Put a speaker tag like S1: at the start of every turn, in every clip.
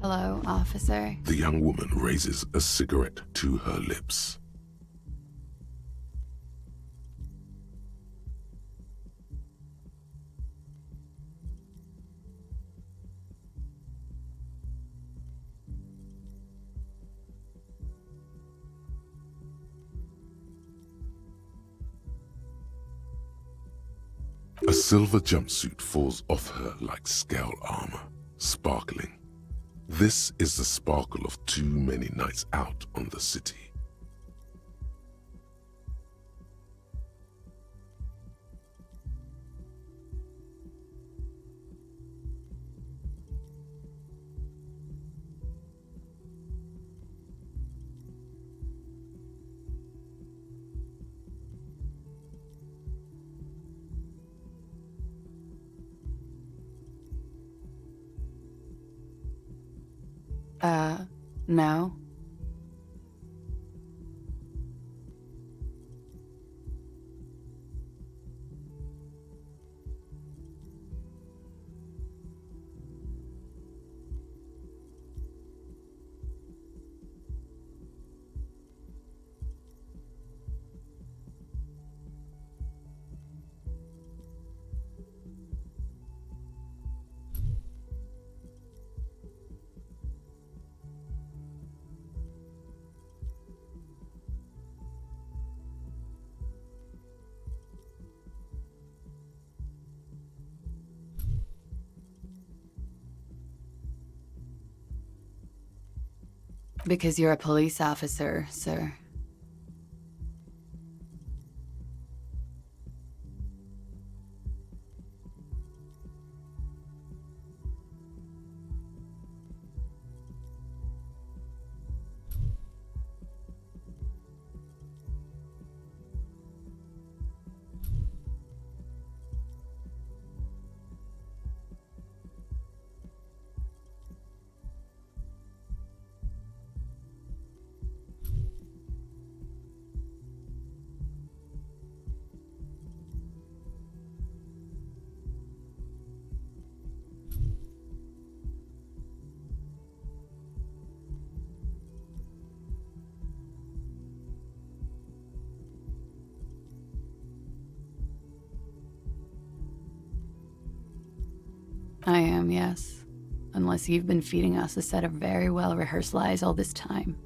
S1: Hello, officer.
S2: The young woman raises a cigarette to her lips. A silver jumpsuit falls off her like scale armor, sparkling. This is the sparkle of too many nights out on the city.
S1: No. Because you're a police officer, sir. I am, yes. Unless you've been feeding us a set of very well-rehearsed lies all this time.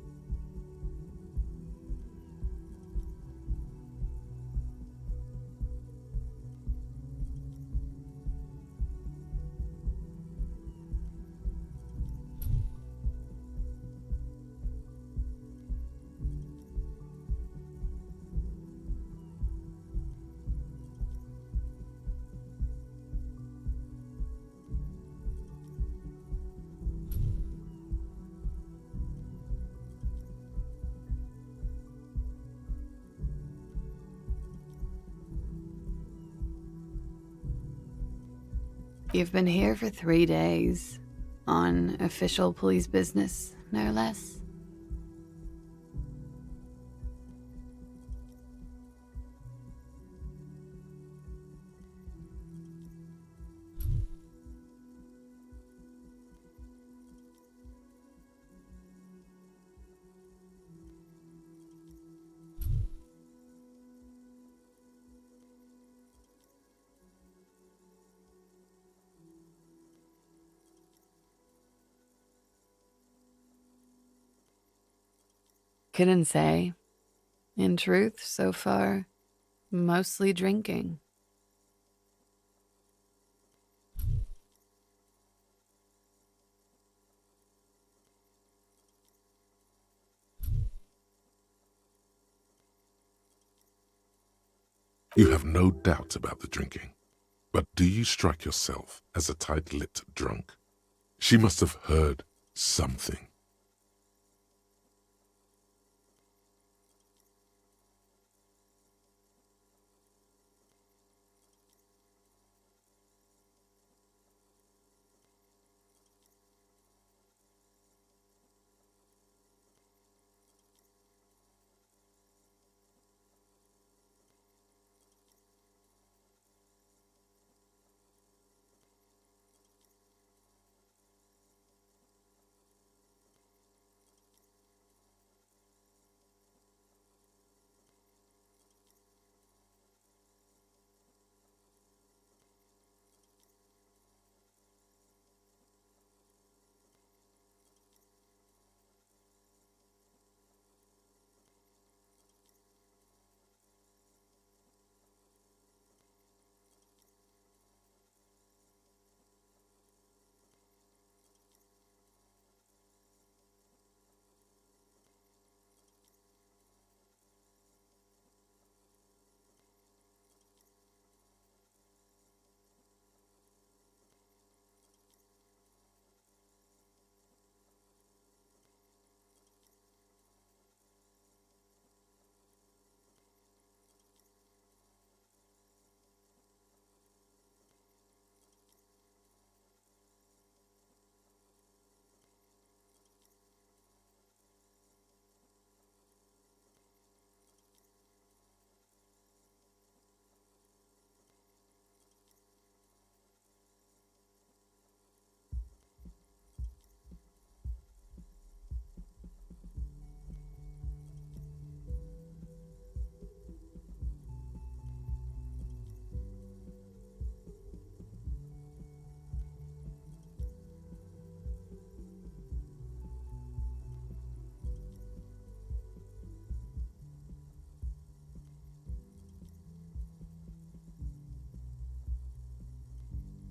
S1: You've been here for 3 days. On official police business, no less. Couldn't say. In truth, so far, mostly drinking.
S2: You have no doubt about the drinking, but do you strike yourself as a tight-lipped drunk? She must have heard something.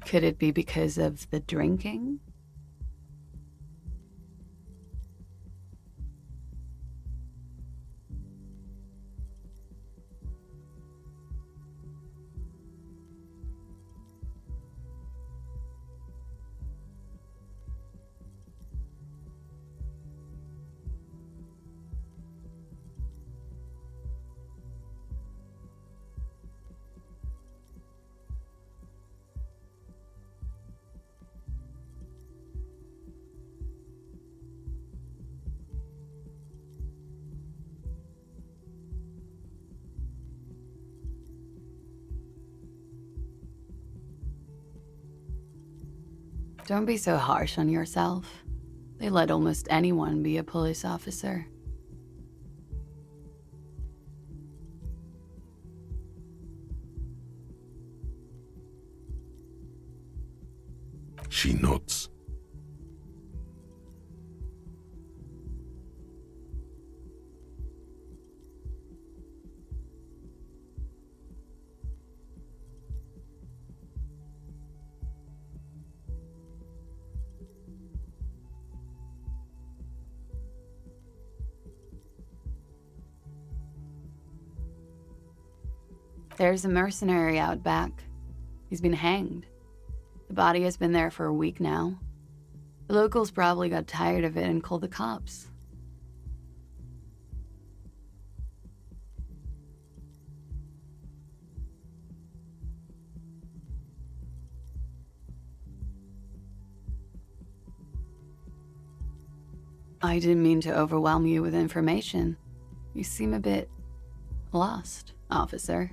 S1: Could it be because of the drinking? Don't be so harsh on yourself. They let almost anyone be a police officer.
S2: She nods.
S1: There's a mercenary out back. He's been hanged. The body has been there for a week now. The locals probably got tired of it and called the cops. I didn't mean to overwhelm you with information. You seem a bit lost, officer.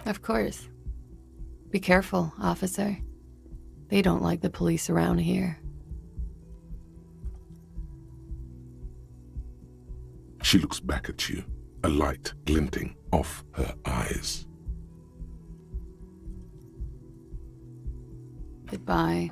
S1: Of course. Be careful, officer. They don't like the police around here.
S2: She looks back at you, a light glinting off her eyes.
S1: Goodbye.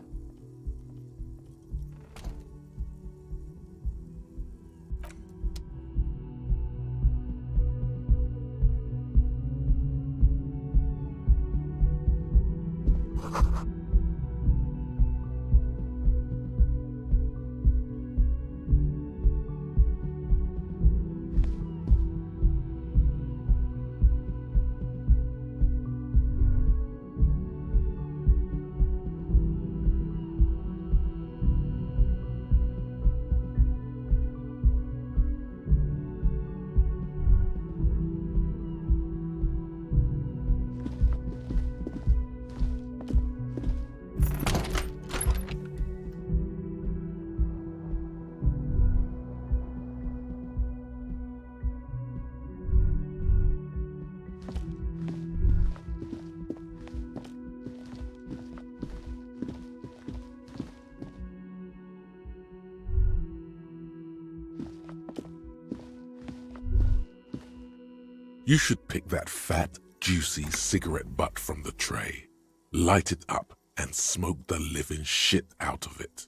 S2: You should pick that fat, juicy cigarette butt from the tray, light it up, and smoke the living shit out of it.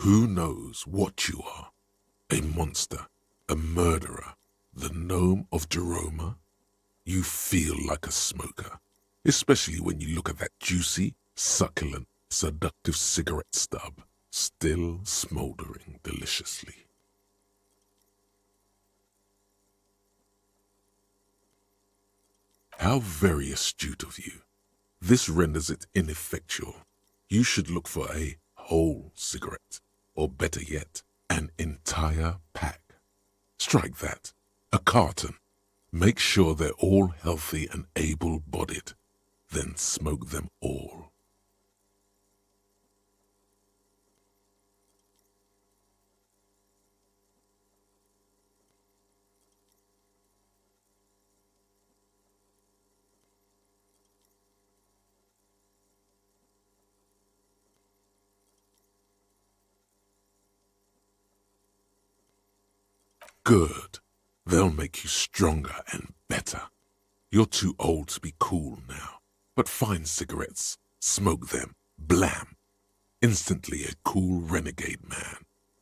S2: Who knows what you are? A monster, a murderer, the gnome of Jeroma? You feel like a smoker, especially when you look at that juicy, succulent, seductive cigarette stub, still smoldering deliciously. How very astute of you. This renders it ineffectual. You should look for a whole cigarette, or better yet, An entire pack. Strike that. A carton. Make sure they're all healthy and able-bodied. Then smoke them all. Good. They'll make you stronger and better. You're too old to be cool now, but find cigarettes, smoke them, blam. Instantly a cool renegade man,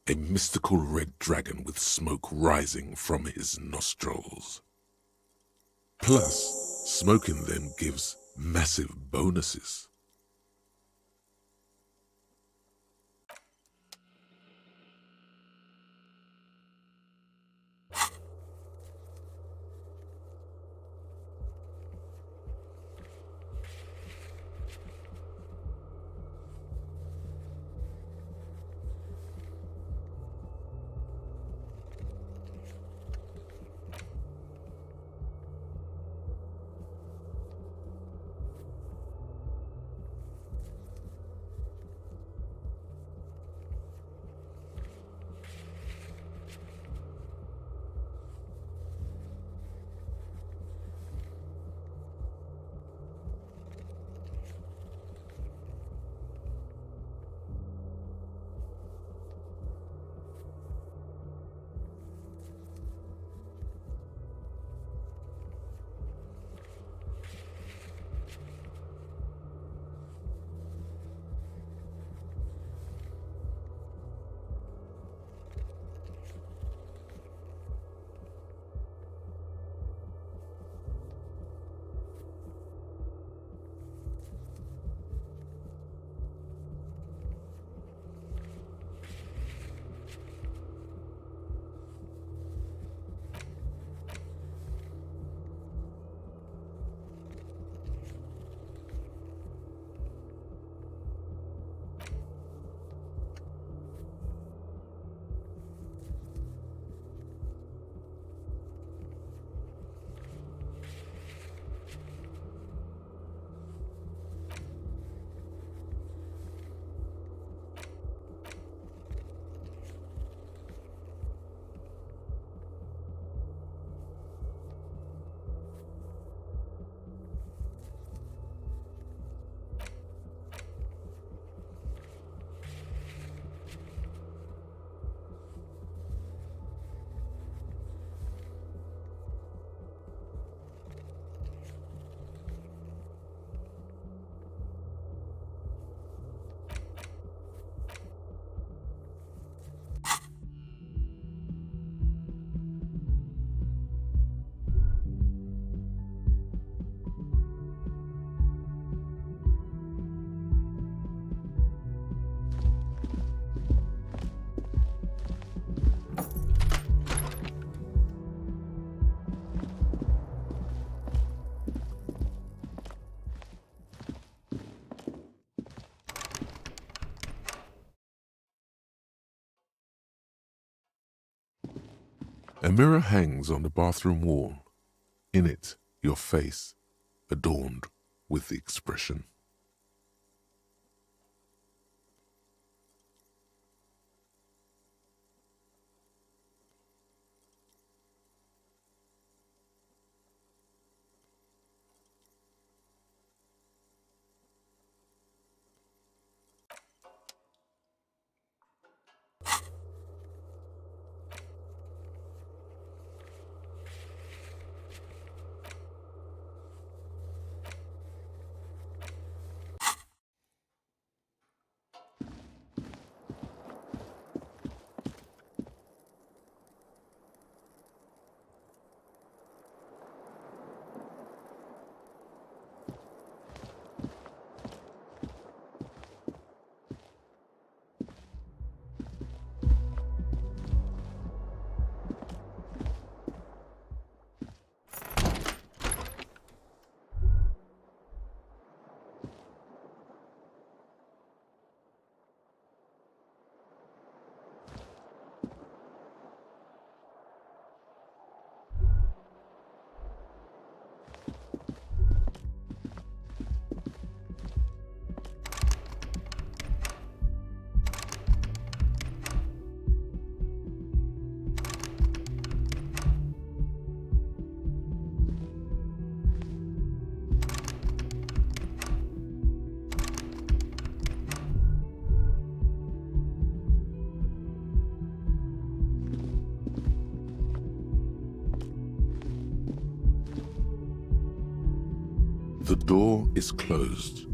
S2: a mystical red dragon with smoke rising from his nostrils. Plus, smoking them gives massive bonuses. A mirror hangs on the bathroom wall. In it, your face, adorned with the expression. The door is closed.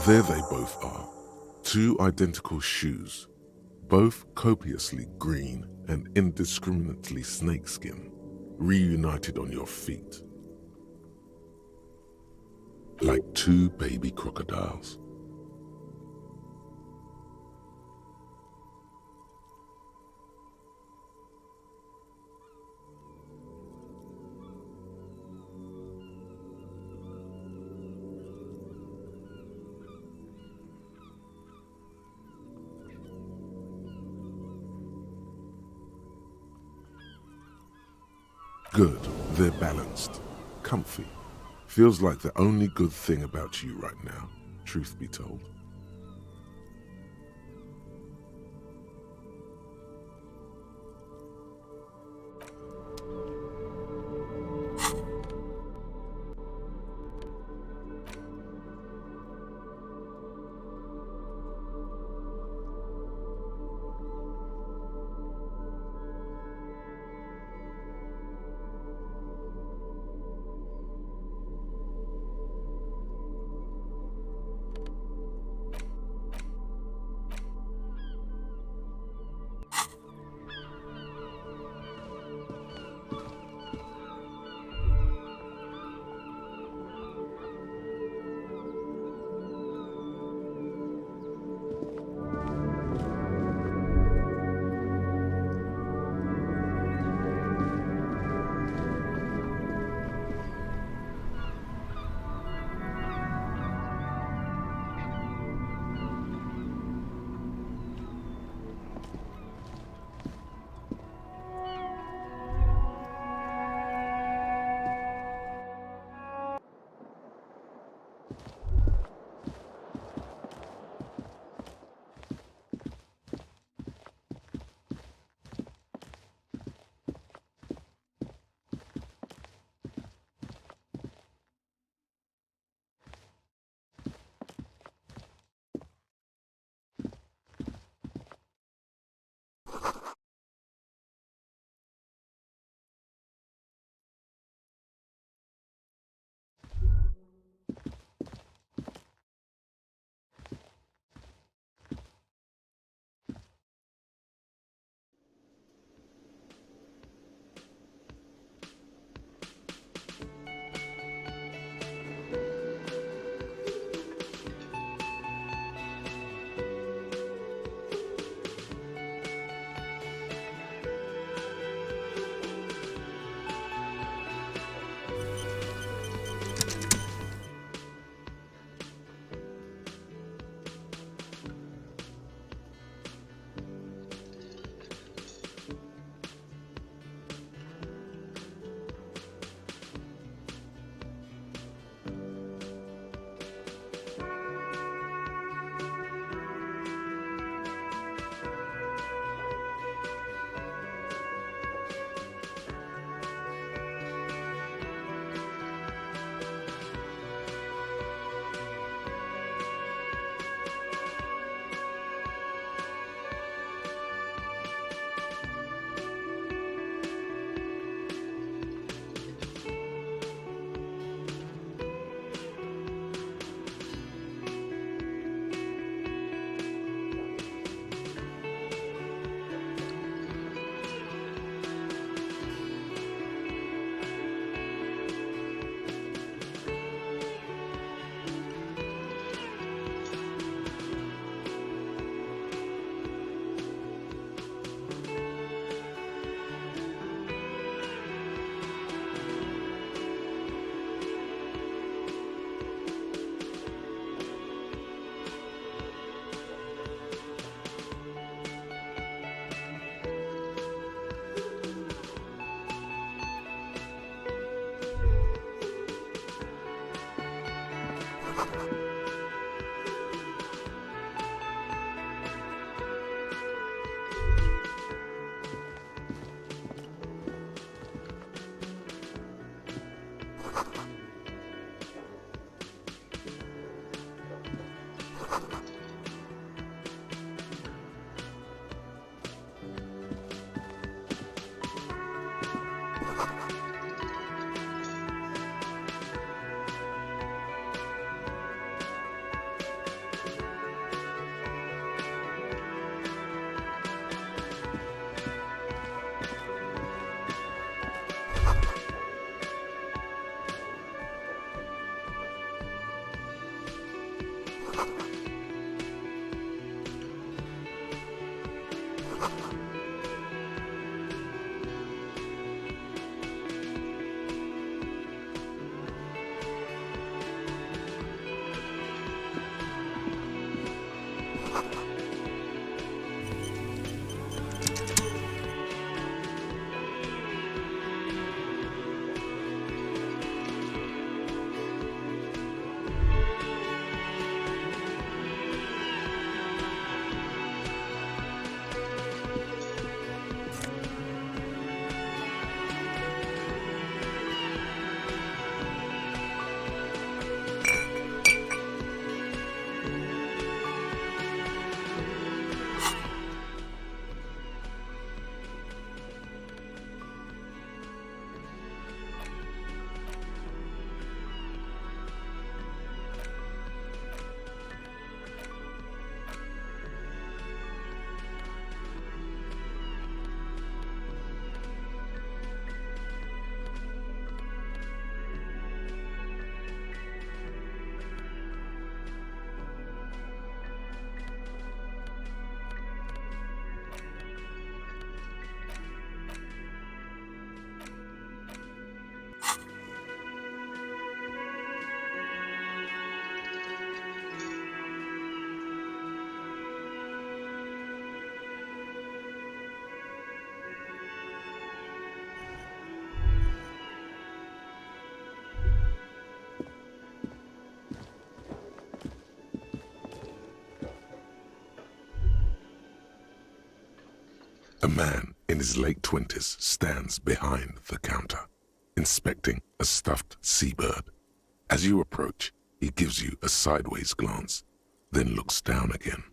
S2: There they both are, two identical shoes, both copiously green and indiscriminately snakeskin, reunited on your feet. Like two baby crocodiles. Good, they're balanced, comfy. Feels like the only good thing about you right now, truth be told. A man in his late 20s stands behind the counter, inspecting a stuffed seabird. As you approach, he gives you a sideways glance, then looks down again.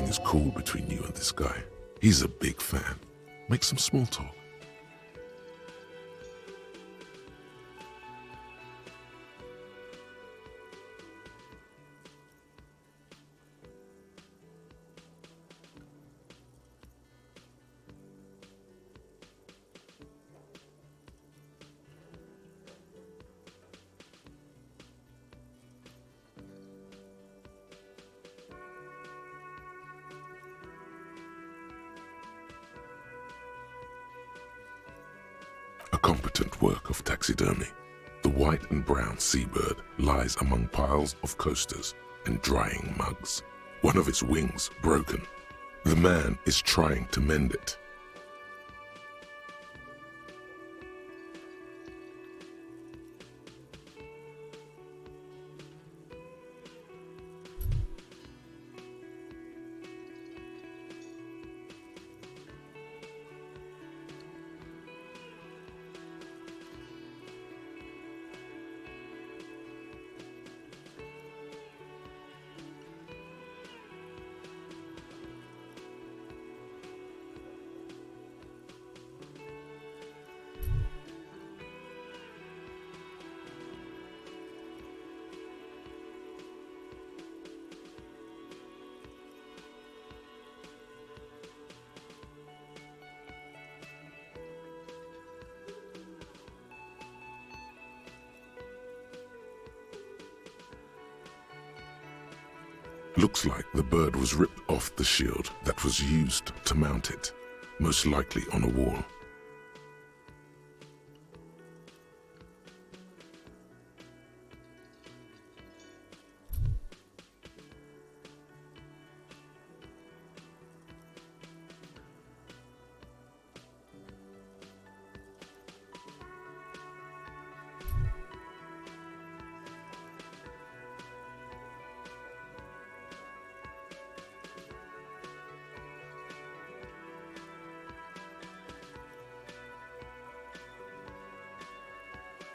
S2: everything is cool between you and this guy. He's a big fan. Make some small talk. A competent work of taxidermy. The white and brown seabird lies among piles of coasters and drying mugs. One of its wings broken. The man is trying to mend it. Looks like the bird was ripped off the shield that was used to mount it, most likely on a wall.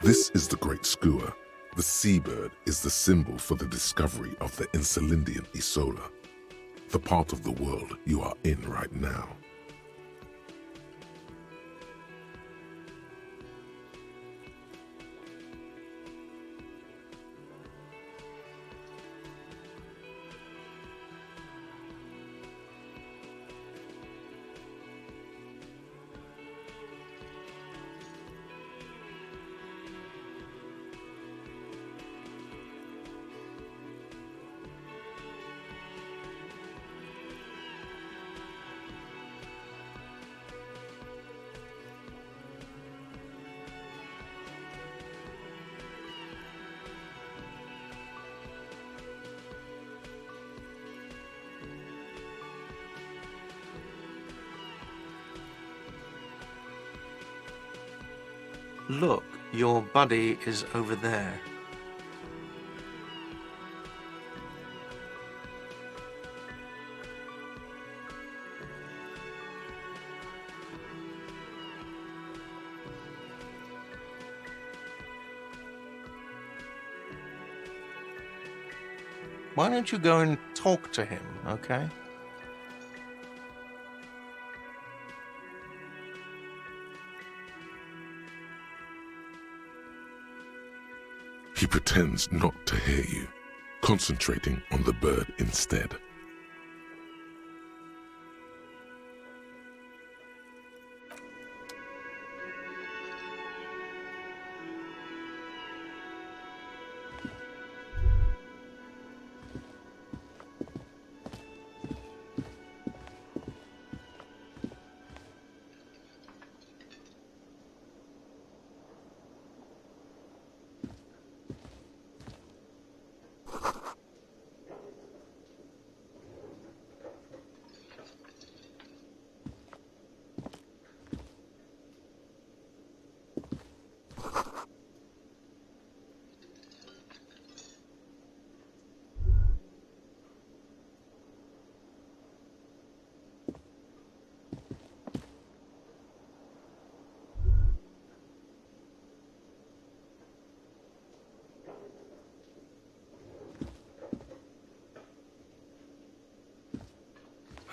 S2: This is the great skua. The seabird is the symbol for the discovery of the Insulindian Isola, the part of the world you are in right now.
S3: Look, your buddy is over there. Why don't you go and talk to him, okay?
S2: He pretends not to hear you, concentrating on the bird instead.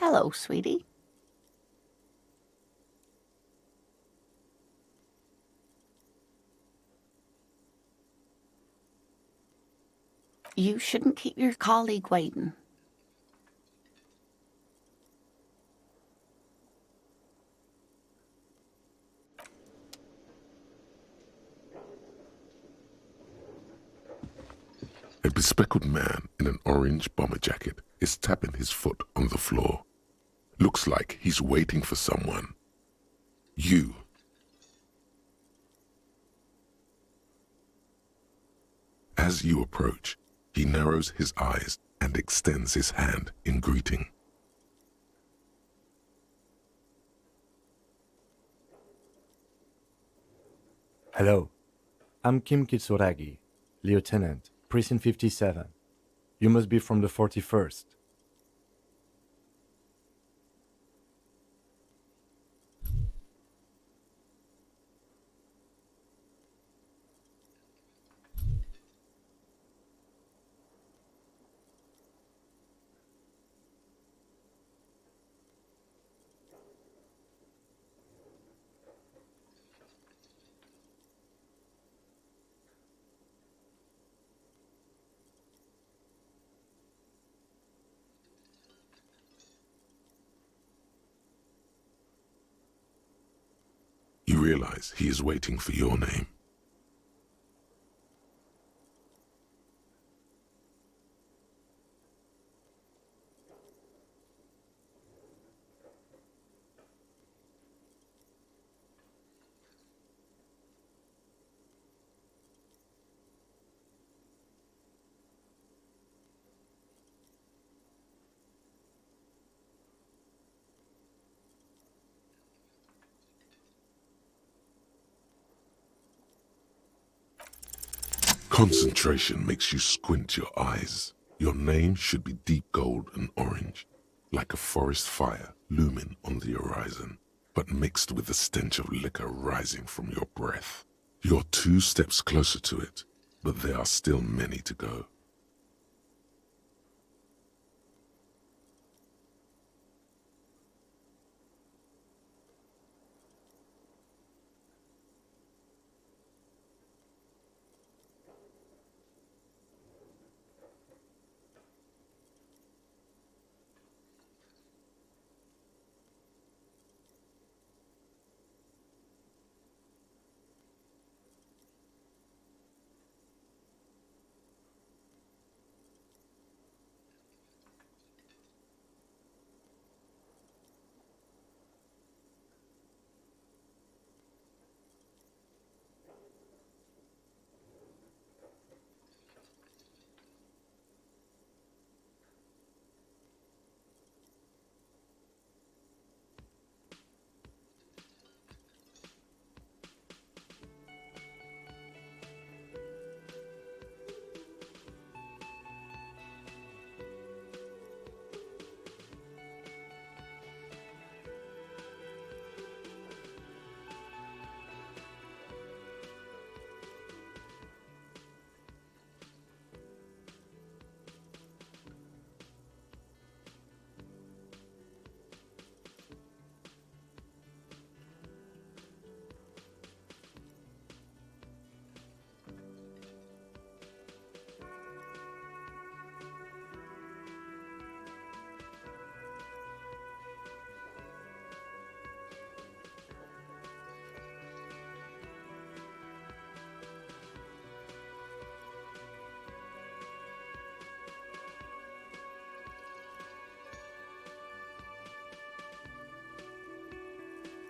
S4: Hello, sweetie. You shouldn't keep your colleague waiting.
S2: A bespectacled man in an orange bomber jacket is tapping his foot on the floor. Looks like he's waiting for someone. You. As you approach, he narrows his eyes and extends his hand in greeting.
S5: Hello, I'm Kim Kitsuragi, Lieutenant, Precinct 57. You must be from the 41st.
S2: You realize he is waiting for your name. Concentration makes you squint your eyes. Your name should be deep gold and orange, like a forest fire looming on the horizon, but mixed with the stench of liquor rising from your breath. You're 2 steps closer to it, but there are still many to go.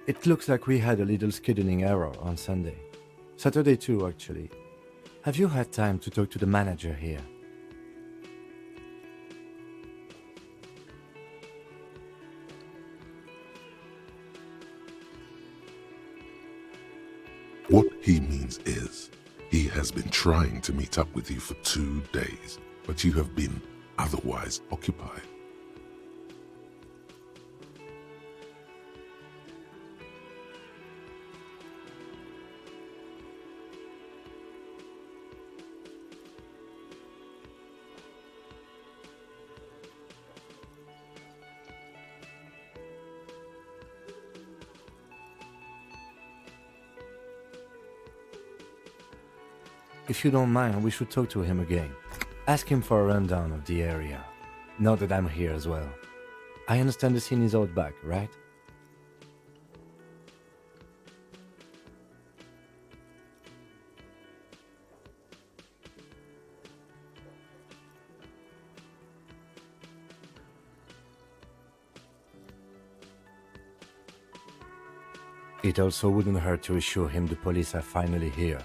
S5: It looks like we had a little scheduling error on Sunday. Saturday too, actually. Have you had time to talk to the manager here?
S2: What he means is, he has been trying to meet up with you for 2 days, but you have been otherwise occupied.
S5: If you don't mind, we should talk to him again. Ask him for a rundown of the area. Now that I'm here as well. I understand the scene is out back, right? It also wouldn't hurt to assure him the police are finally here.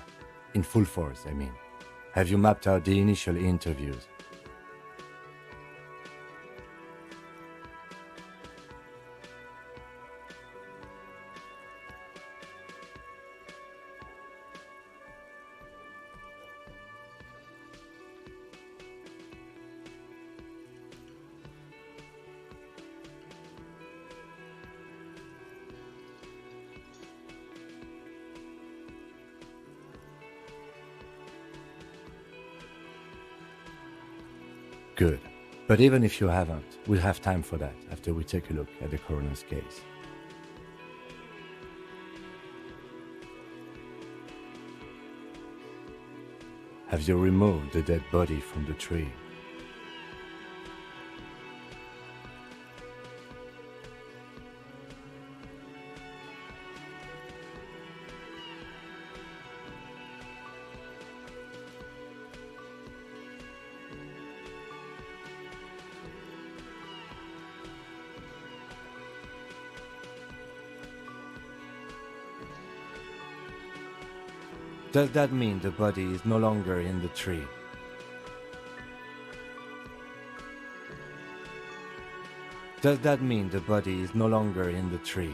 S5: In full force, I mean. Have you mapped out the initial interviews? Good. But even if you haven't, we'll have time for that after we take a look at the coroner's case. Have you removed the dead body from the tree? Does that mean the body is no longer in the tree? Does that mean the body is no longer in the tree?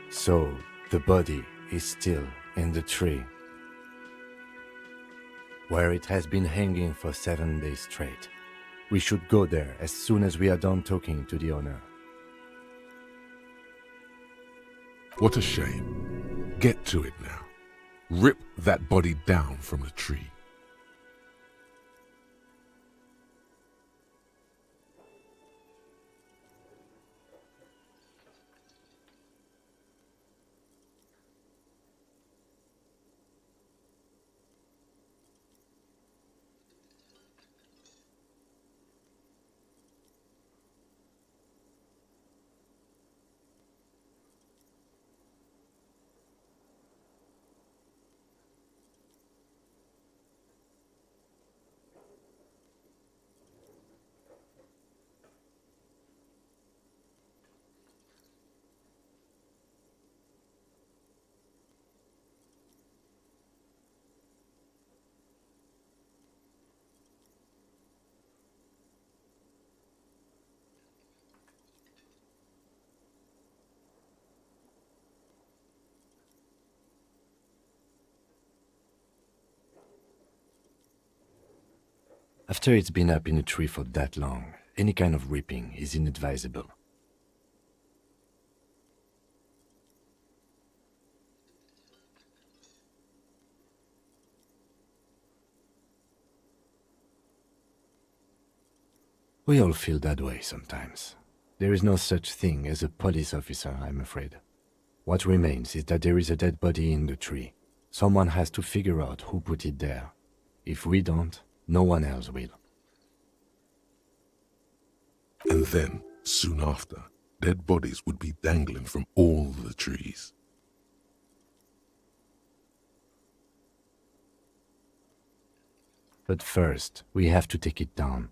S5: So, the body is still in the tree, where it has been hanging for 7 days straight. We should go there as soon as we are done talking to the owner.
S2: What a shame. Get to it now. Rip that body down from the tree.
S5: After it's been up in a tree for that long, any kind of ripping is inadvisable. We all feel that way sometimes. There is no such thing as a police officer, I'm afraid. What remains is that there is a dead body in the tree. Someone has to figure out who put it there. If we don't, no one else will.
S2: And then, soon after, dead bodies would be dangling from all the trees.
S5: But first, we have to take it down.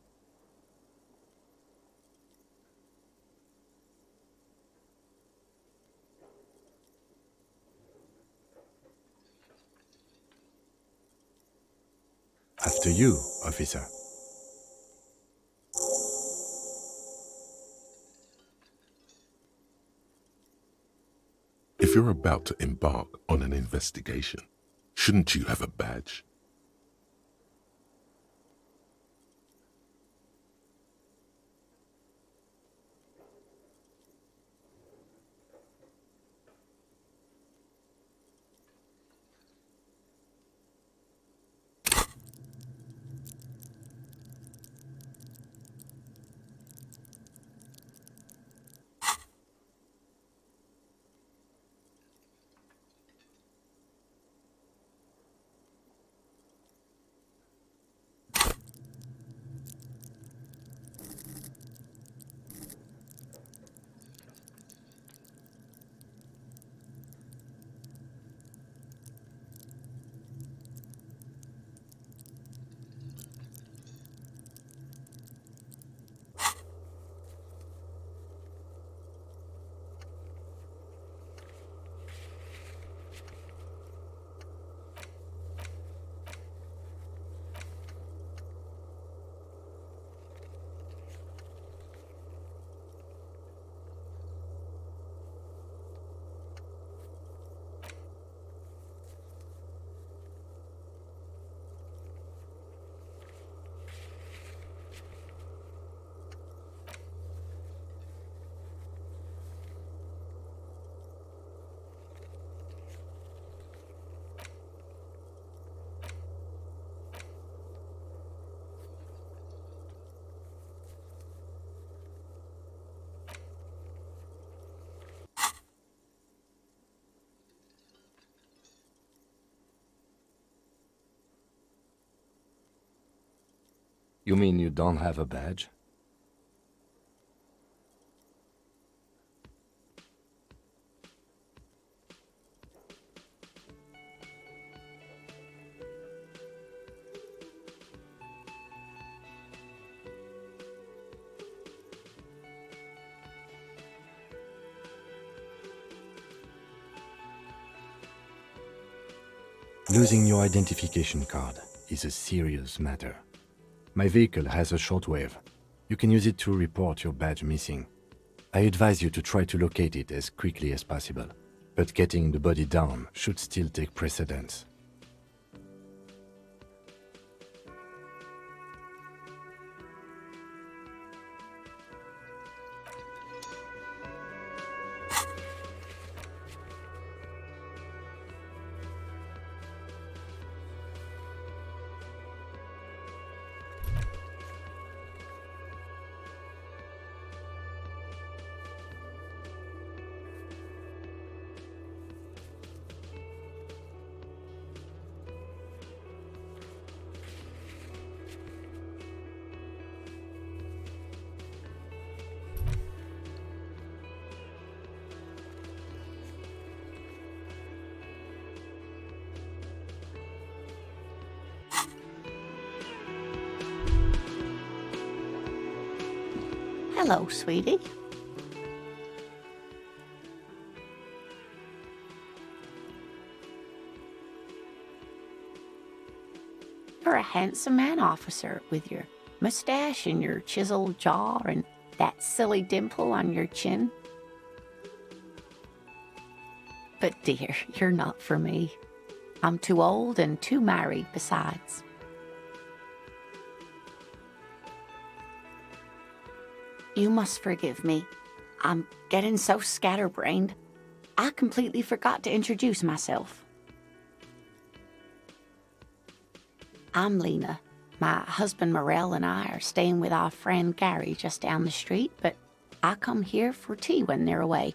S5: After you, officer.
S2: If you're about to embark on an investigation, shouldn't you have a badge?
S5: You mean you don't have a badge? Losing your identification card is a serious matter. My vehicle has a shortwave. You can use it to report your badge missing. I advise you to try to locate it as quickly as possible, but getting the body down should still take precedence.
S4: Hello, sweetie. You're a handsome man, officer, with your mustache and your chiseled jaw and that silly dimple on your chin. But dear, you're not for me. I'm too old and too married besides. You must forgive me. I'm getting so scatterbrained. I completely forgot to introduce myself. I'm Lena. My husband Morel and I are staying with our friend Gary just down the street, but I come here for tea when they're away.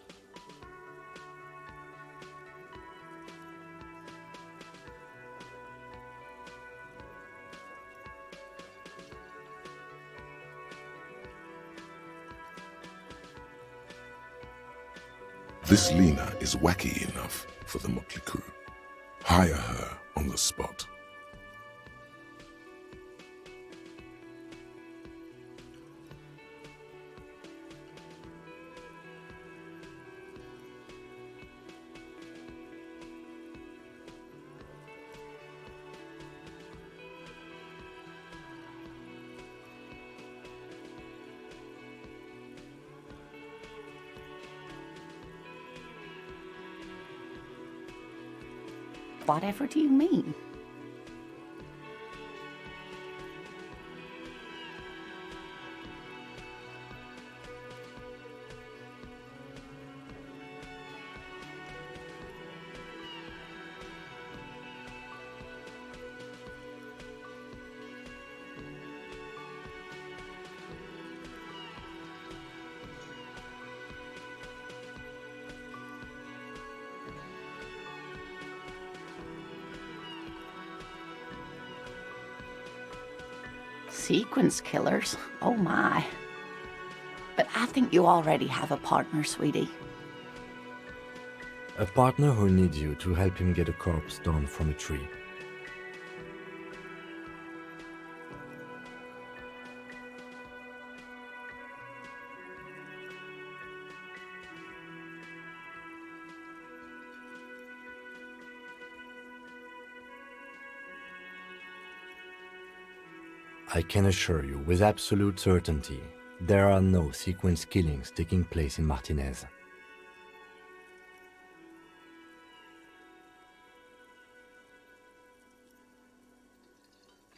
S2: This Lena is wacky enough for the motley crew. Hire her on the spot.
S4: Whatever do you mean? Sequence killers? Oh my. But I think you already have a partner, sweetie.
S5: A partner who needs you to help him get a corpse down from a tree. I can assure you with absolute certainty, there are no sequence killings taking place in Martinez.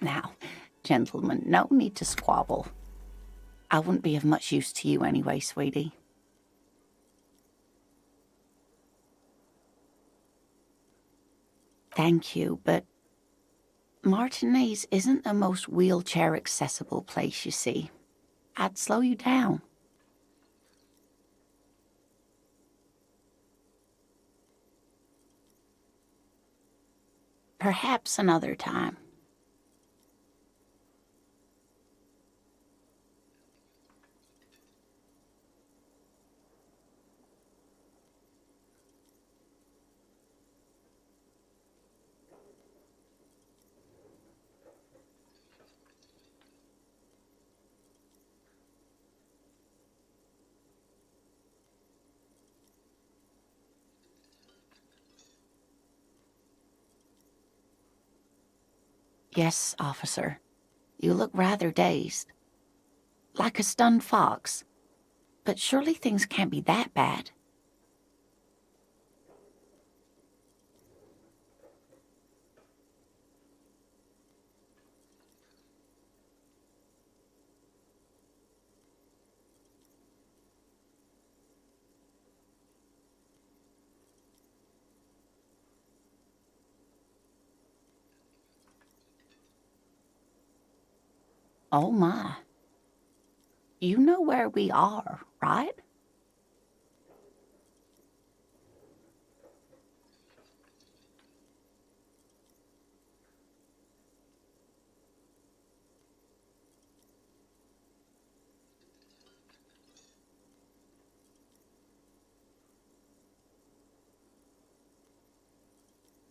S4: Now, gentlemen, no need to squabble. I wouldn't be of much use to you anyway, sweetie. Thank you, but Martinez isn't the most wheelchair-accessible place, you see. I'd slow you down. Perhaps another time. Yes, officer. You look rather dazed. Like a stunned fox. But surely things can't be that bad. Oh my. You know where we are, right?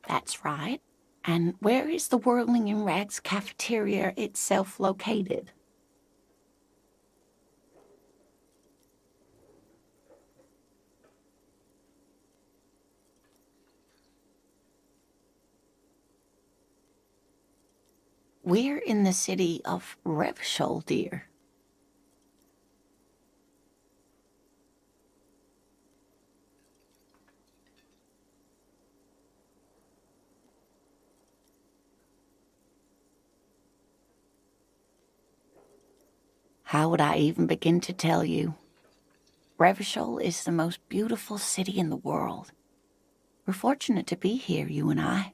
S4: That's right. And where is the Whirling in Rags cafeteria itself located? We're in the city of Revshol, dear. How would I even begin to tell you? Revshol is the most beautiful city in the world. We're fortunate to be here, you and I.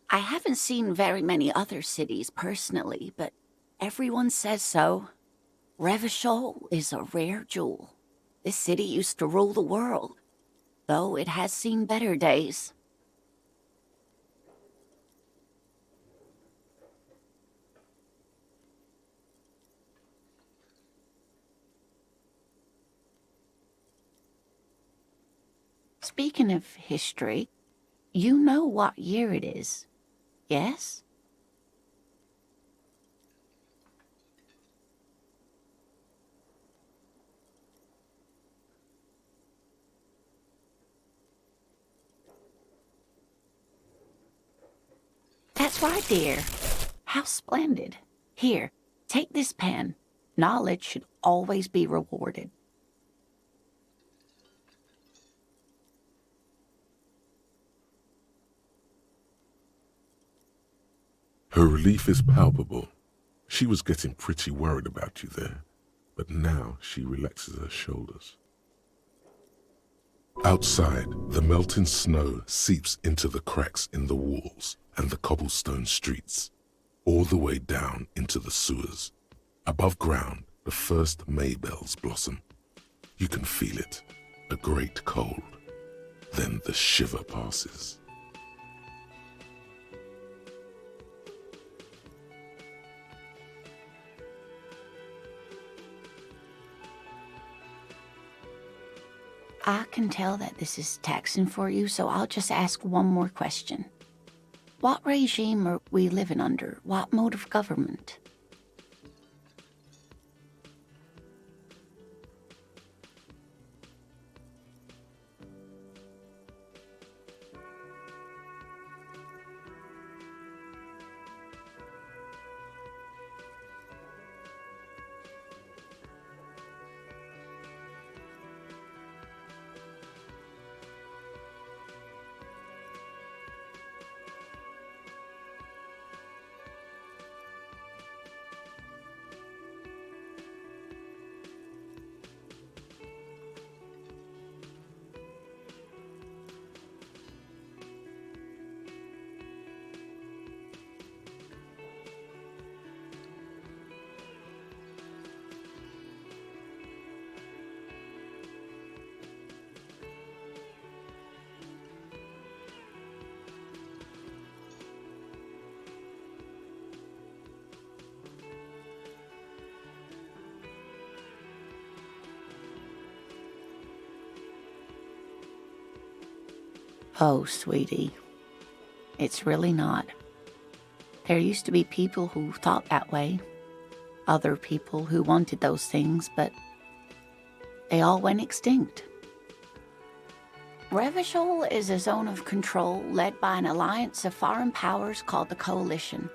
S4: I haven't seen very many other cities personally, but everyone says so. Revachol is a rare jewel. This city used to rule the world, though it has seen better days. Speaking of history, you know what year it is, yes? That's right, dear. How splendid. Here, take this pen. Knowledge should always be rewarded.
S2: Her relief is palpable. She was getting pretty worried about you there, but now she relaxes her shoulders. Outside, the melting snow seeps into the cracks in the walls and the cobblestone streets, all the way down into the sewers. Above ground, the first May bells blossom. You can feel it, a great cold. Then the shiver passes.
S4: I can tell that this is taxing for you, so I'll just ask one more question. What regime are we living under? What mode of government? Oh, sweetie, it's really not. There used to be people who thought that way. Other people who wanted those things, but they all went extinct. Revachol is a zone of control led by an alliance of foreign powers called the Coalition.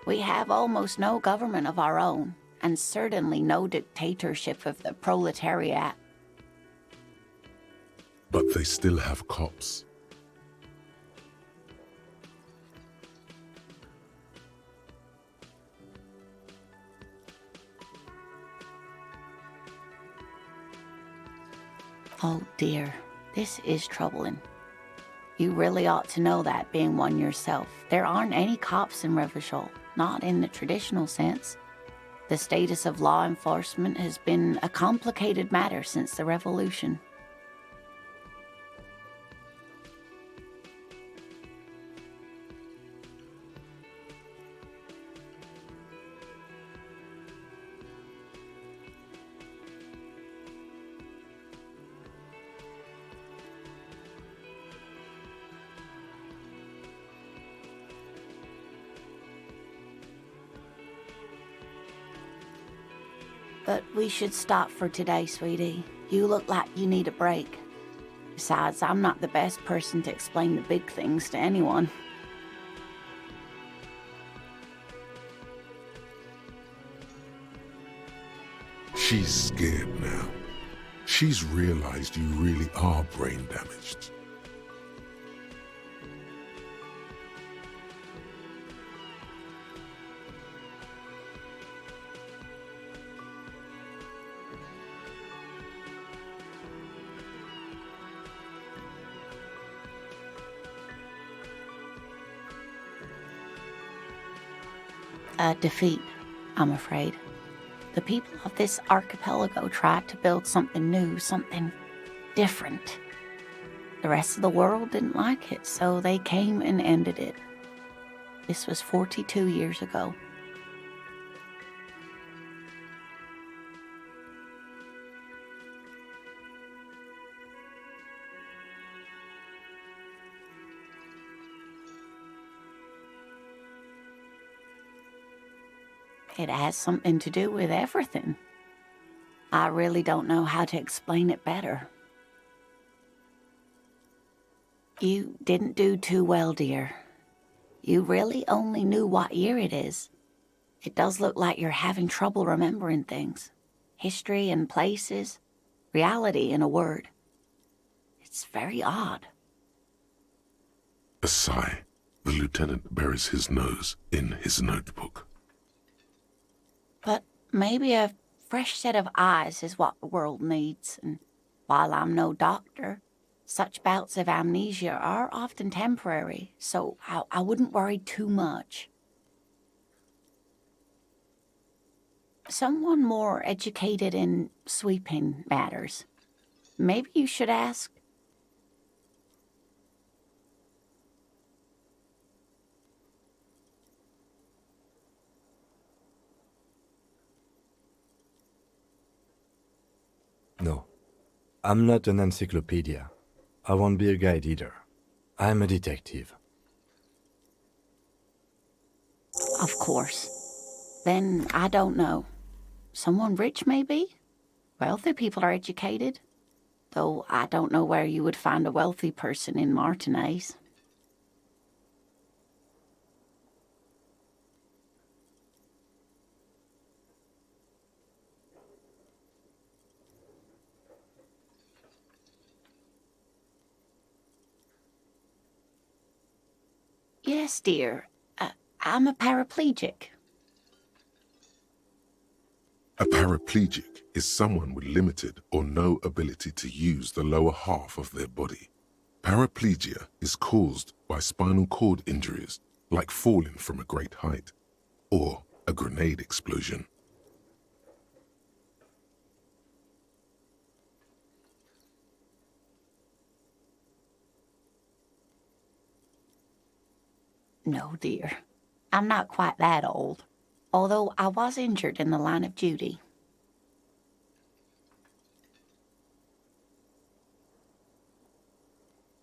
S4: We have almost no government of our own, and certainly no dictatorship of the proletariat.
S2: But they still have cops.
S4: Oh dear, this is troubling. You really ought to know that, being one yourself. There aren't any cops in Revachol, not in the traditional sense. The status of law enforcement has been a complicated matter since the revolution. But we should stop for today, sweetie. You look like you need a break. Besides, I'm not the best person to explain the big things to anyone.
S2: She's scared now. She's realized you really are brain damaged.
S4: A defeat, I'm afraid. The people of this archipelago tried to build something new, something different. The rest of the world didn't like it, so they came and ended it. This was 42 years ago. It has something to do with everything. I really don't know how to explain it better. You didn't do too well, dear. You really only knew what year it is. It does look like you're having trouble remembering things. History and places. Reality, in a word. It's very odd.
S2: A sigh. The lieutenant buries his nose in his notebook.
S4: But maybe a fresh set of eyes is what the world needs, and while I'm no doctor, such bouts of amnesia are often temporary, so I wouldn't worry too much. Someone more educated in sweeping matters. Maybe you should ask.
S5: No, I'm not an encyclopedia. I won't be a guide either. I'm a detective.
S4: Of course. Then I don't know. Someone rich, maybe? Wealthy people are educated. Though I don't know where you would find a wealthy person in Martinez. Yes, dear. I'm a paraplegic.
S2: A paraplegic is someone with limited or no ability to use the lower half of their body. Paraplegia is caused by spinal cord injuries, like falling from a great height, or a grenade explosion.
S4: No, dear. I'm not quite that old, although I was injured in the line of duty.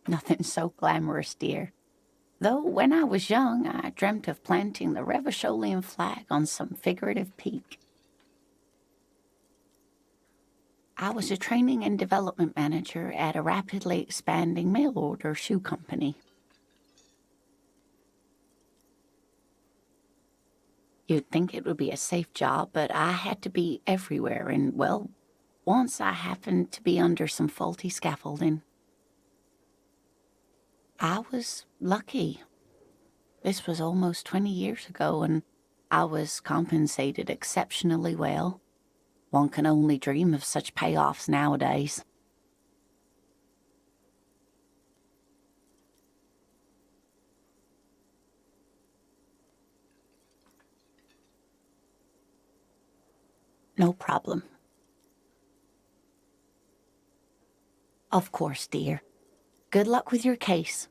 S4: Nothing so glamorous, dear. Though when I was young, I dreamt of planting the Revacholian flag on some figurative peak. I was a training and development manager at a rapidly expanding mail-order shoe company. You'd think it would be a safe job, but I had to be everywhere, and, well, once I happened to be under some faulty scaffolding. I was lucky. This was almost 20 years ago, and I was compensated exceptionally well. One can only dream of such payoffs nowadays. No problem. Of course, dear. Good luck with your case.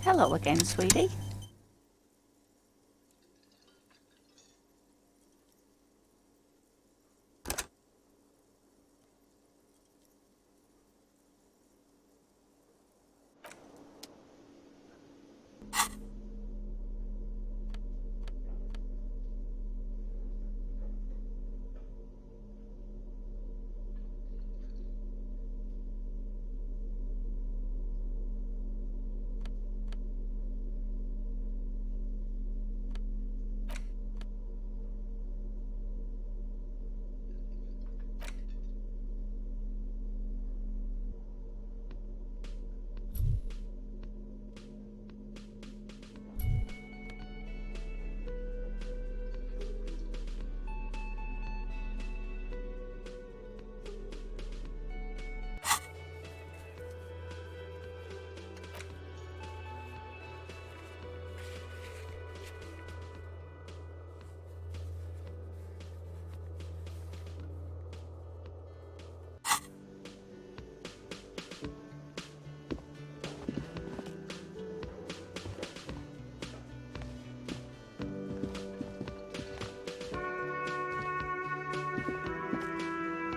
S4: Hello again, sweetie.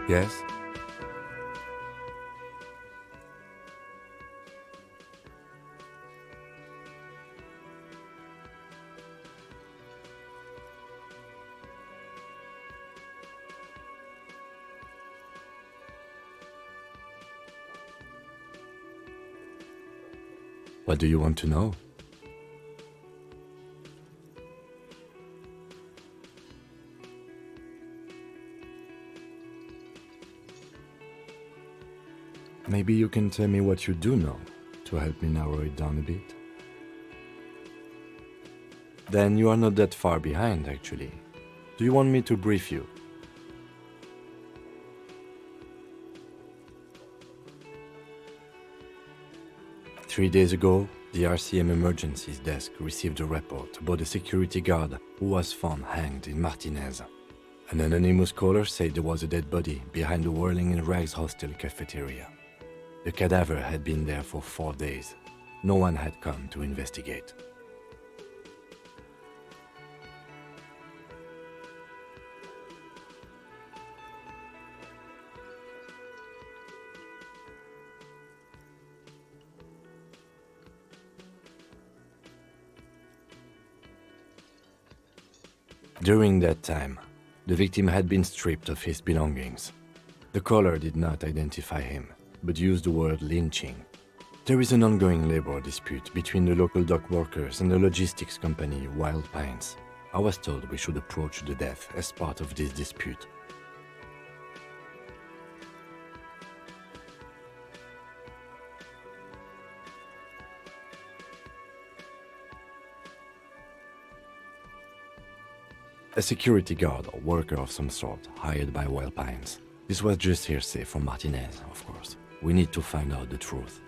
S5: Yes? What do you want to know? Maybe you can tell me what you do know to help me narrow it down a bit. Then you are not that far behind, actually. Do you want me to brief you? Three days ago, the RCM Emergencies Desk received a report about a security guard who was found hanged in Martinez. An anonymous caller said there was a dead body behind the Whirling in Rags hostel cafeteria. The cadaver had been there for 4 days. No one had come to investigate. During that time, the victim had been stripped of his belongings. The caller did not identify him, but used the word lynching. There is an ongoing labor dispute between the local dock workers and the logistics company Wild Pines. I was told we should approach the death as part of this dispute. A security guard or worker of some sort, hired by Wild Pines. This was just hearsay from Martinez, of course. We need to find out the truth.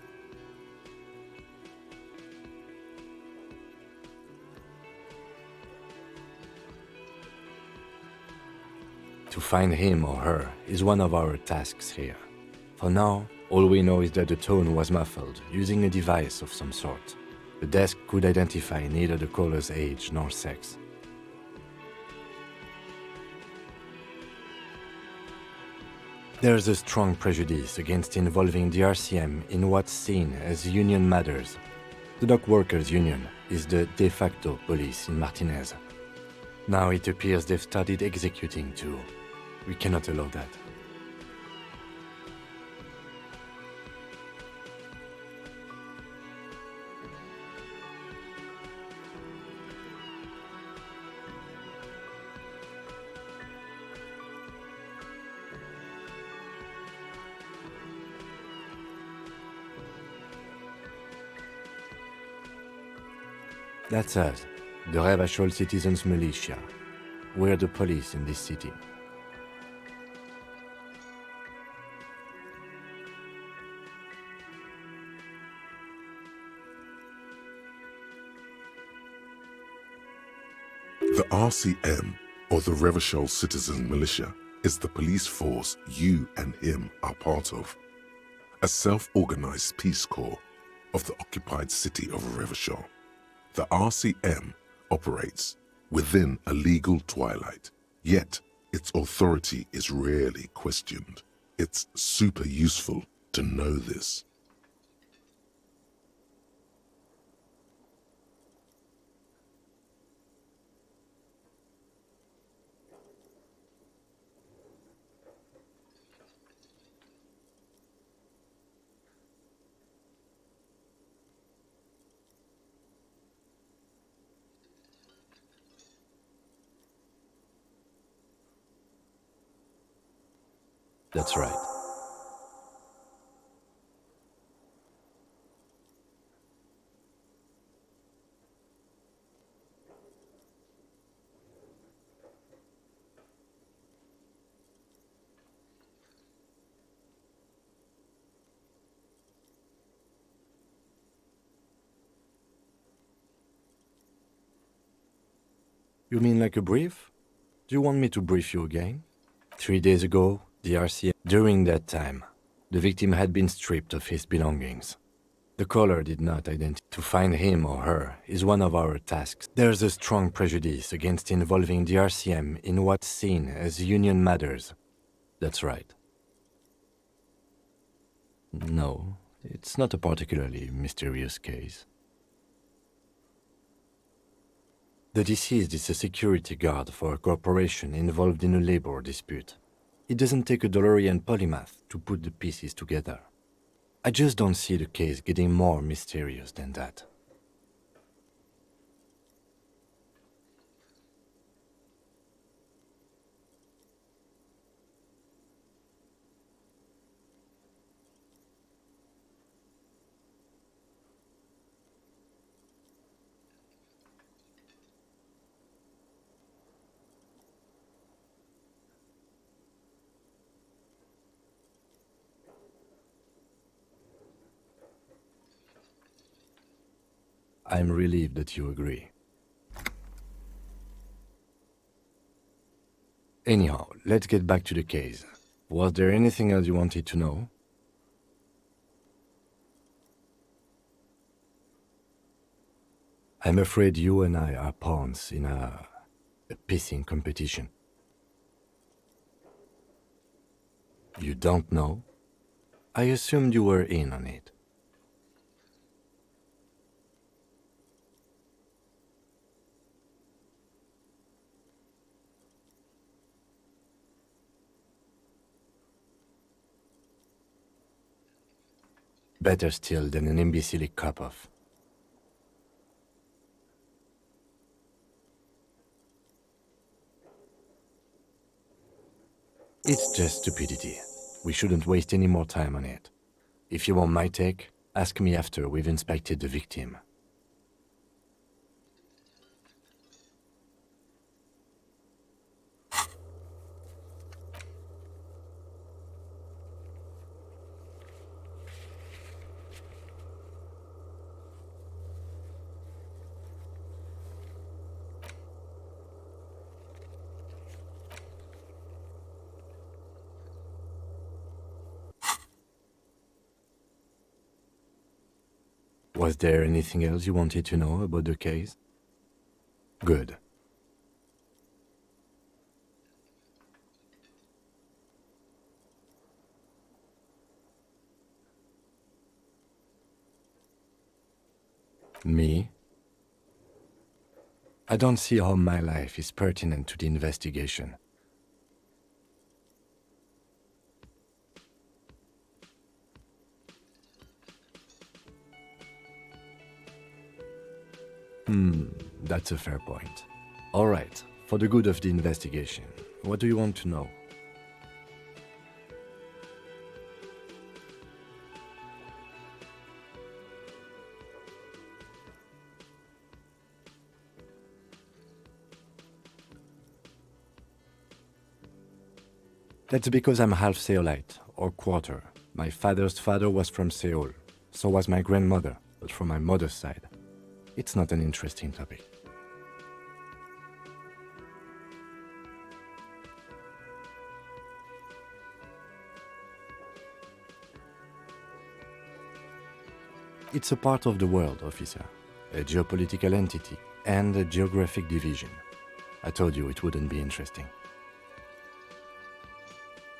S5: To find him or her is one of our tasks here. For now, all we know is that the tone was muffled using a device of some sort. The desk could identify neither the caller's age nor sex. There's a strong prejudice against involving the RCM in what's seen as union matters. The Dock Workers Union is the de facto police in Martinez. Now it appears they've started executing too. We cannot allow that. That's us, the Revachol Citizens Militia. We're the police in this city.
S2: The RCM, or the Revachol Citizen Militia, is the police force you and him are part of. A self-organized peace corps of the occupied city of Revachol. The RCM operates within a legal twilight, yet its authority is rarely questioned. It's super useful to know this.
S5: That's right. You mean like a brief? Do you want me to brief you again? 3 days ago, the RCM. During that time, the victim had been stripped of his belongings. The caller did not identify. To find him or her is one of our tasks. There's a strong prejudice against involving the RCM in what's seen as union matters. That's right. No, it's not a particularly mysterious case. The deceased is a security guard for a corporation involved in a labor dispute. It doesn't take a DeLorean polymath to put the pieces together. I just don't see the case getting more mysterious than that. I'm relieved that you agree. Anyhow, let's get back to the case. Was there anything else you wanted to know? I'm afraid you and I are pawns in a pissing competition. You don't know? I assumed you were in on it. Better still than an imbecilic cop-off. It's just stupidity. We shouldn't waste any more time on it. If you want my take, ask me after we've inspected the victim. Was there anything else you wanted to know about the case? Good. Me? I don't see how my life is pertinent to the investigation. That's a fair point. All right, for the good of the investigation, what do you want to know? That's because I'm half Seolite, or quarter. My father's father was from Seoul. So was my grandmother, but from my mother's side. It's not an interesting topic. It's a part of the world, officer. A geopolitical entity and a geographic division. I told you it wouldn't be interesting.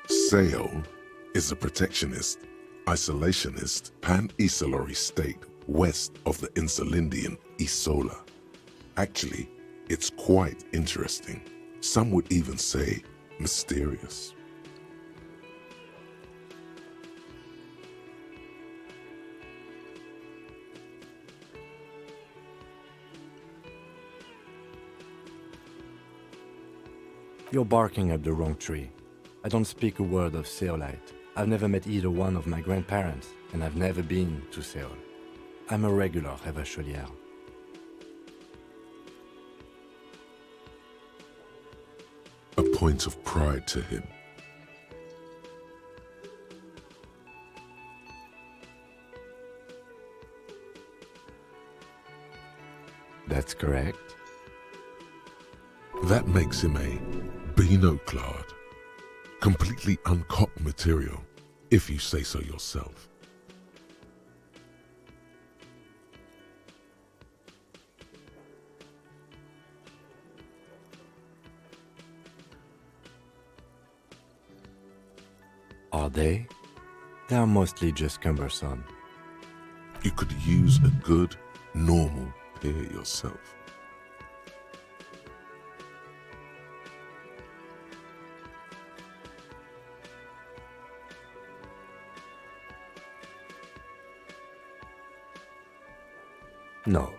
S2: Seoul is a protectionist, isolationist, pan-Isolari state west of the Insulindian Isola. Actually, it's quite interesting. Some would even say mysterious.
S5: You're barking up the wrong tree. I don't speak a word of Seolite. I've never met either one of my grandparents, and I've never been to Seoul. I'm a regular Revacholière.
S2: A point of pride to him.
S5: That's correct.
S2: That makes him a Beano-clad, completely uncopped material, if you say so yourself.
S5: Are they? They are mostly just cumbersome.
S2: You could use a good, normal pair yourself.
S5: No.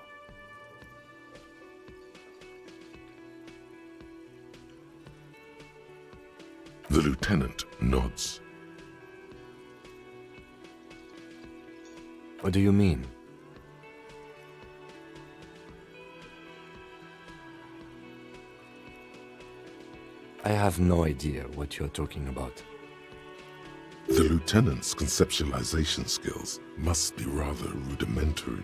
S2: The lieutenant nods.
S5: What do you mean? I have no idea what you're talking about.
S2: The lieutenant's conceptualization skills must be rather rudimentary.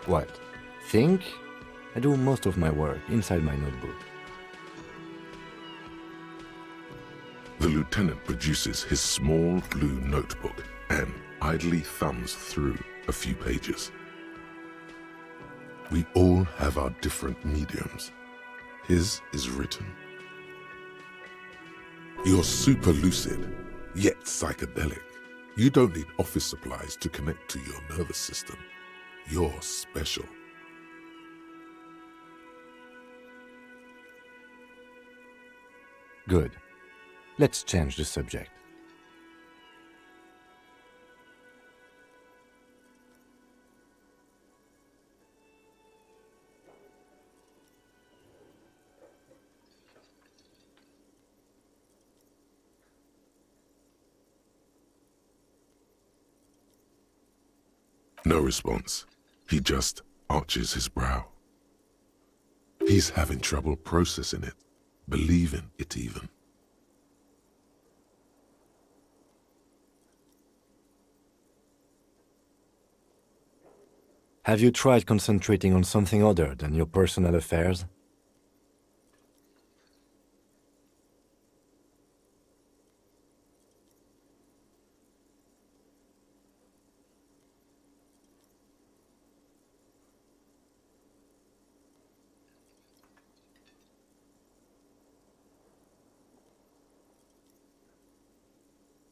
S5: What? Think? I do most of my work inside my notebook.
S2: The lieutenant produces his small blue notebook and idly thumbs through a few pages. We all have our different mediums. His is written. You're super lucid, yet psychedelic. You don't need office supplies to connect to your nervous system. You're special.
S5: Good. Let's change the subject.
S2: No response. He just arches his brow. He's having trouble processing it, believing it even.
S5: Have you tried concentrating on something other than your personal affairs?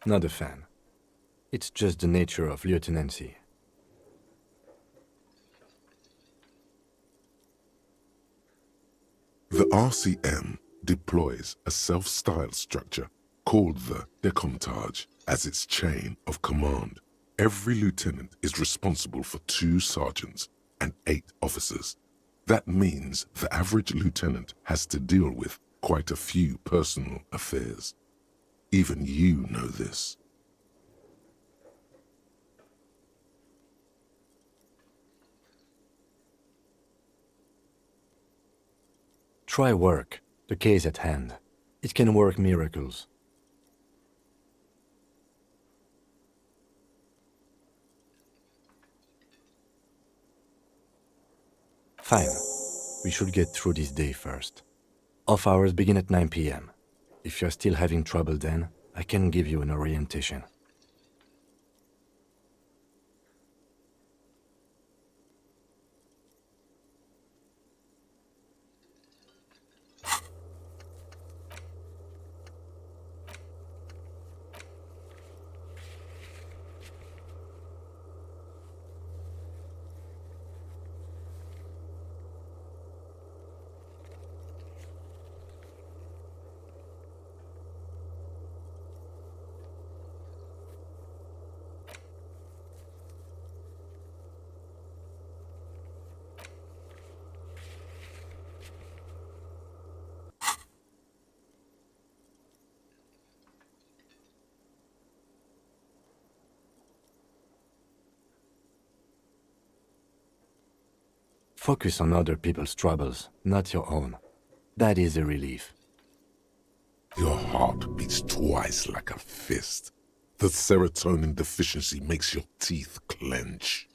S5: Not a fan. It's just the nature of lieutenancy.
S2: The RCM deploys a self-styled structure called the Decomptage as its chain of command. Every lieutenant is responsible for 2 sergeants and 8 officers. That means the average lieutenant has to deal with quite a few personal affairs. Even you know this.
S5: Try work, the case at hand. It can work miracles. Fine. We should get through this day first. Off hours begin at 9 p.m. If you're still having trouble then, I can give you an orientation. Focus on other people's troubles, not your own. That is a relief.
S2: Your heart beats twice like a fist. The serotonin deficiency makes your teeth clench.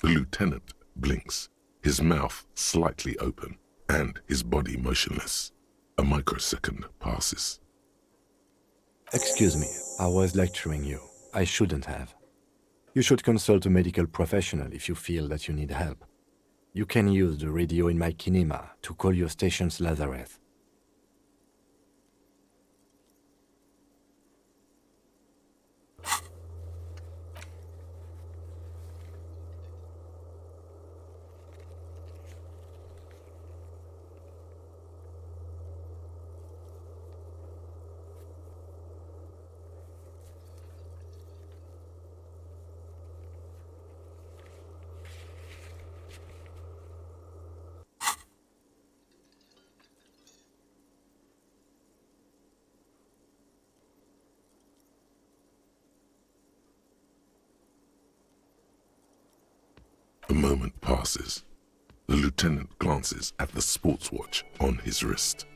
S2: The lieutenant blinks, his mouth slightly open and his body motionless. A microsecond passes.
S5: Excuse me, I was lecturing you. I shouldn't have. You should consult a medical professional if you feel that you need help. You can use the radio in my kinema to call your station's Lazareth.
S2: A moment passes. The lieutenant glances at the sports watch on his wrist.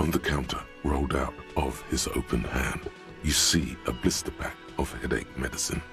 S2: On the counter, rolled out of his open hand, you see a blister pack of headache medicine.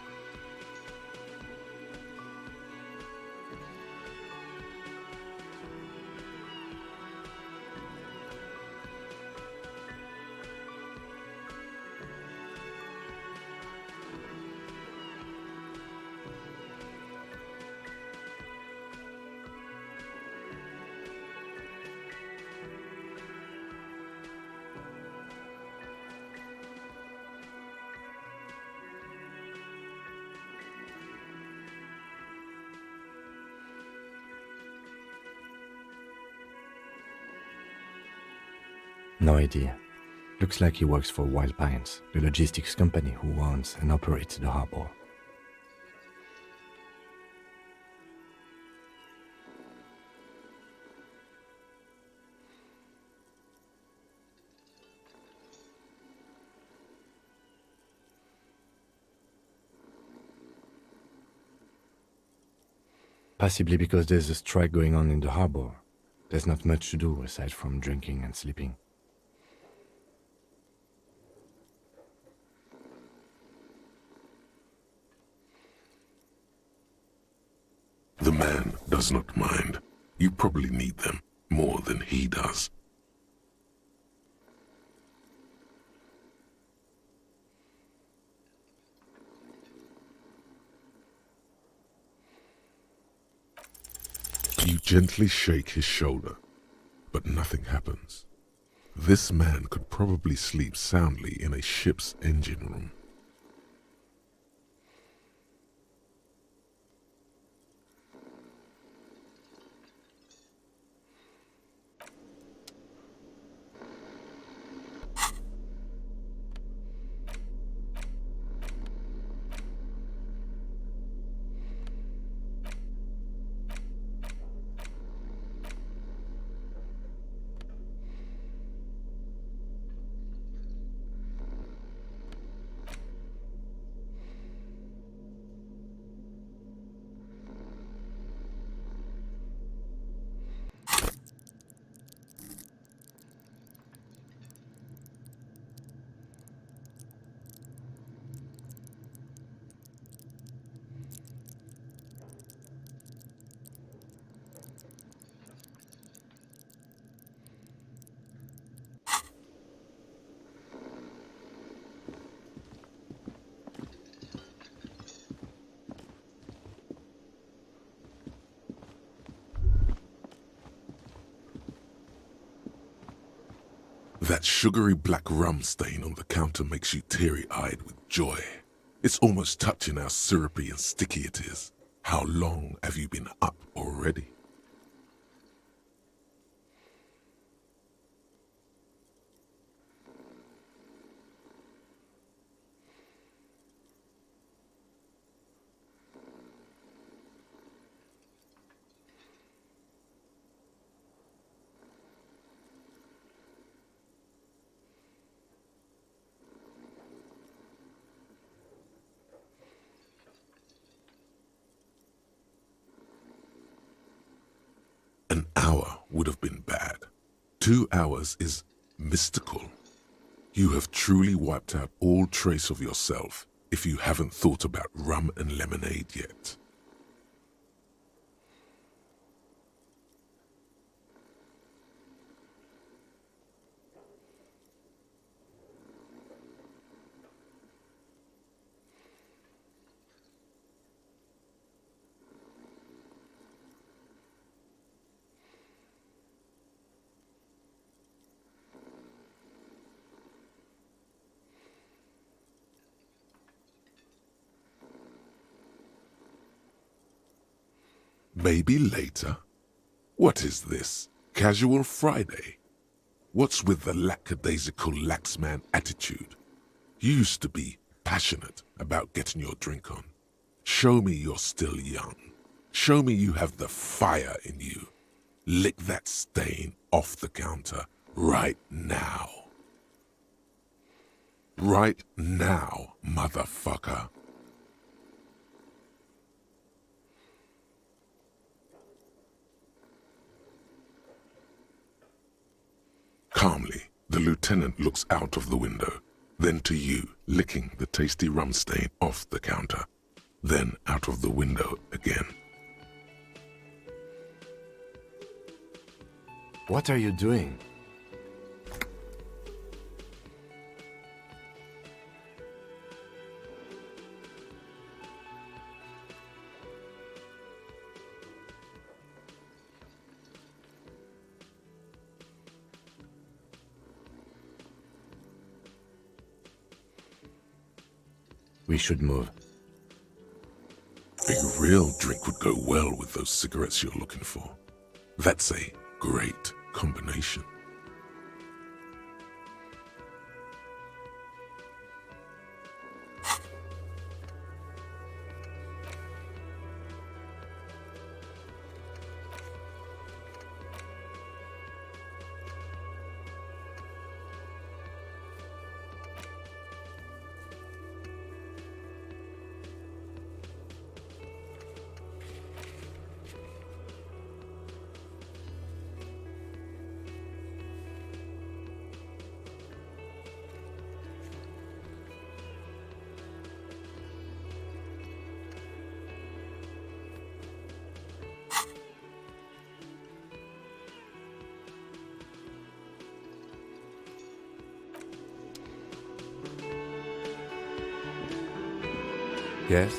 S5: No idea. Looks like he works for Wild Pines, the logistics company who owns and operates the harbor. Possibly because there's a strike going on in the harbor. There's not much to do aside from drinking and sleeping.
S2: The man does not mind. You probably need them more than he does. You gently shake his shoulder, but nothing happens. This man could probably sleep soundly in a ship's engine room. That sugary black rum stain on the counter makes you teary-eyed with joy. It's almost touching how syrupy and sticky it is. How long have you been up already? An hour would have been bad. 2 hours is mystical. You have truly wiped out all trace of yourself if you haven't thought about rum and lemonade yet. Maybe later? What is this? Casual Friday? What's with the lackadaisical laxman attitude? You used to be passionate about getting your drink on. Show me you're still young. Show me you have the fire in you. Lick that stain off the counter right now. Right now, motherfucker. Calmly, tenant looks out of the window, then to you, licking the tasty rum stain off the counter, then out of the window again.
S5: What are you doing? We should move.
S2: A real drink would go well with those cigarettes you're looking for. That's a great combination.
S5: Yes?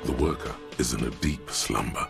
S2: The worker is in a deep slumber.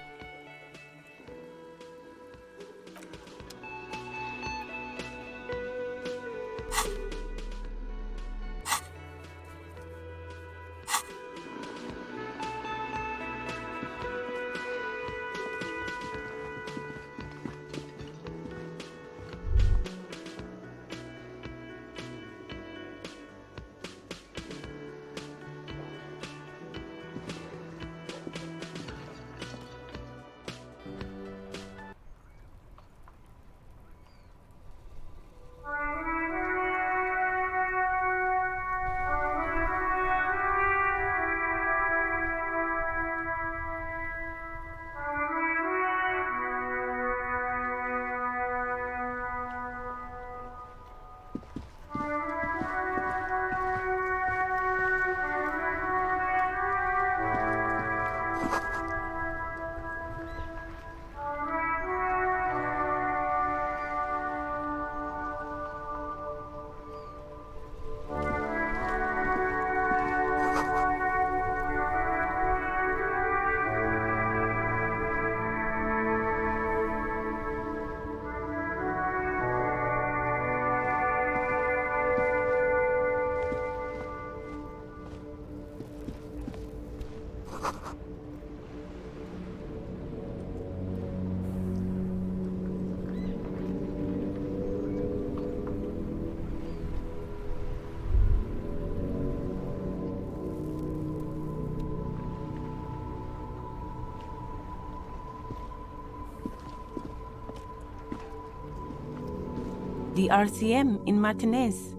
S6: The RCM in Martinez.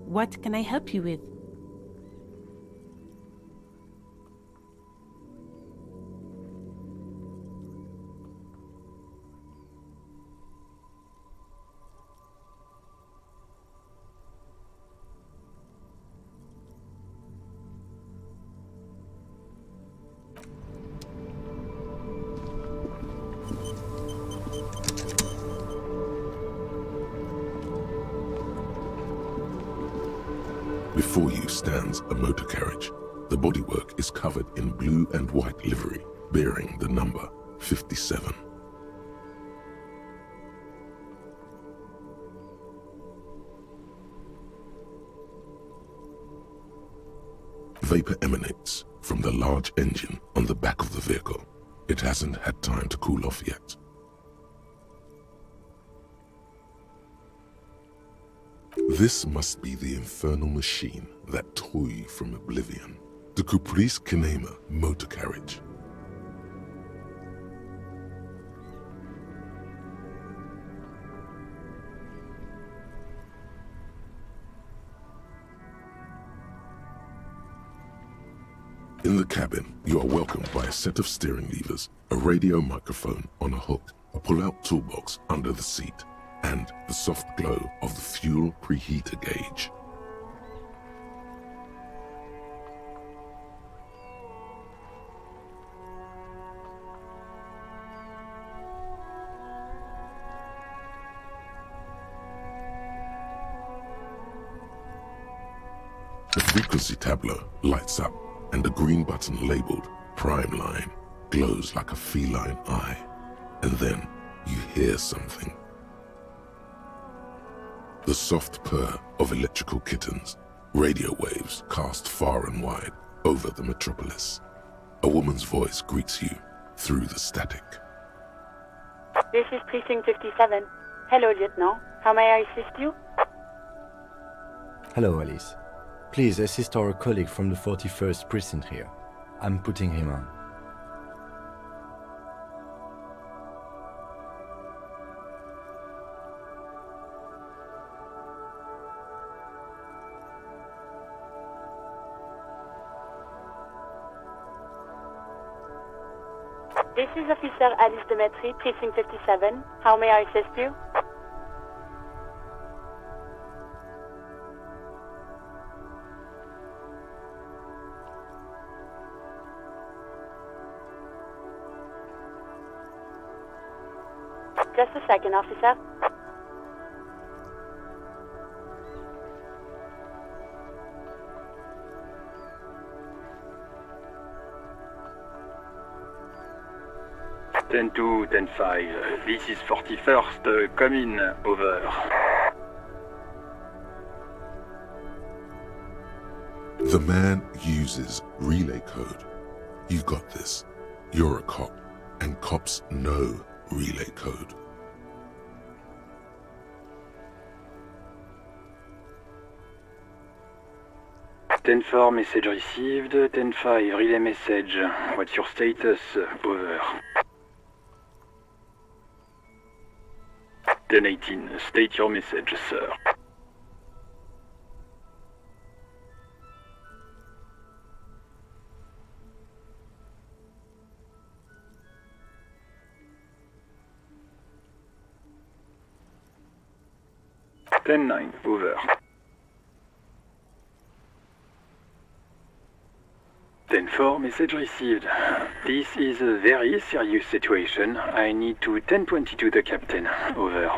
S6: What can I help you with?
S2: Before you stands a motor carriage. The bodywork is covered in blue and white livery, bearing the number 57. Vapor emanates from the large engine on the back of the vehicle. It hasn't had time to cool off yet. This must be the infernal machine that tore you from oblivion. The Caprice Kinema motor carriage. In the cabin, you are welcomed by a set of steering levers, a radio microphone on a hook, a pull-out toolbox under the seat, and the soft glow of the fuel preheater gauge. The frequency tableau lights up, and the green button labeled Prime Line glows like a feline eye. And then you hear something. The soft purr of electrical kittens, radio waves cast far and wide over the metropolis. A woman's voice greets you through the static.
S7: This is Precinct 57. Hello, Lieutenant. How may I assist you?
S5: Hello, Alice. Please assist our colleague from the 41st precinct here. I'm putting him on.
S7: This is Officer Alice Demetri, Precinct 57. How may I assist you? Just a second, officer.
S8: Ten 2, 10-5. This is 41st. Come in. Over.
S2: The man uses relay code. You got this. You're a cop, and cops know relay code.
S8: Ten 4, message received. 10-5, relay message. What's your status? Over. 10-18, state your message, sir. Ten 9, over. 10-4, message received. This is a very serious situation. I need to 10-22 the captain. Over.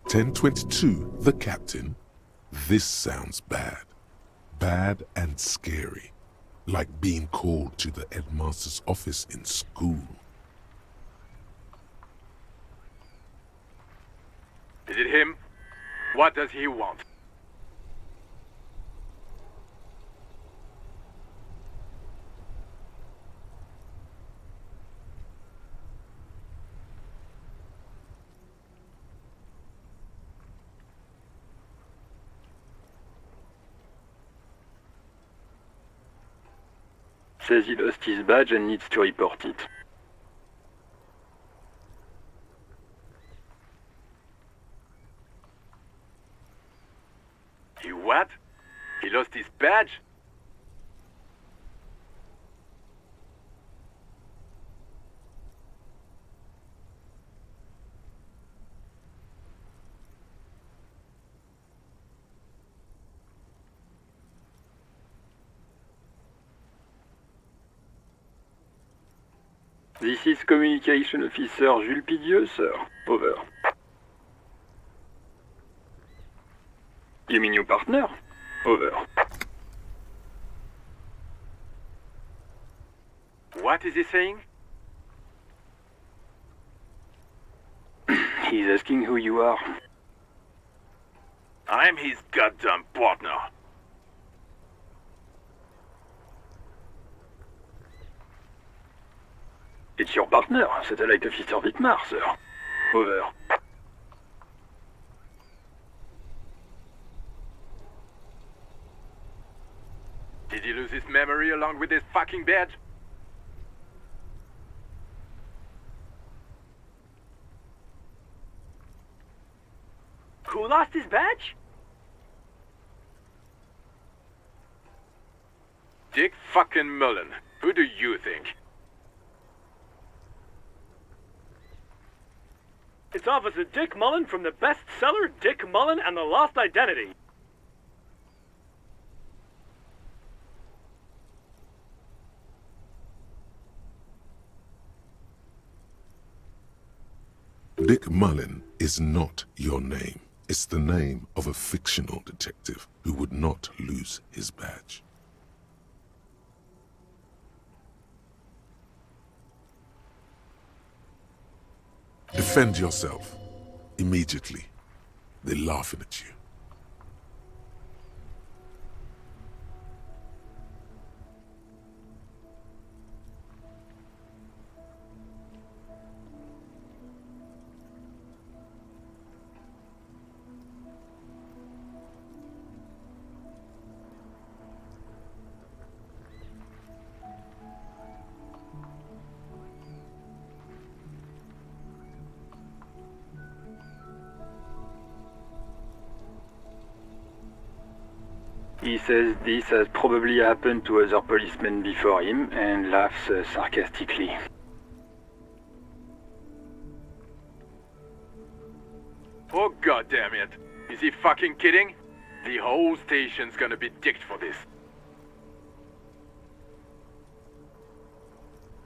S2: "1022, the captain. This sounds bad. Bad and scary. Like being called to the headmaster's office in school.
S9: Is it him? What does he want?
S8: Says he lost his badge and needs to report it.
S9: He what? He lost his badge?
S8: This is Communication Officer Jules Pidieux, sir. Over. You mean your partner? Over.
S9: What is he saying?
S8: He's asking who you are.
S9: I'm his goddamn partner.
S8: It's your partner, Satellite Officer Wittmar, sir. Over.
S9: Did he lose his memory along with his fucking badge?
S8: who lost his badge?
S9: Dick fucking Mullen. Who do you think?
S8: It's Officer Dick Mullen from the bestseller Dick Mullen and the Lost Identity.
S2: Dick Mullen is not your name. It's the name of a fictional detective who would not lose his badge. Defend yourself. Immediately. They're laughing at you.
S8: He says this has probably happened to other policemen before him and laughs sarcastically.
S9: Oh goddammit. Is he fucking kidding? The whole station's gonna be dicked for this.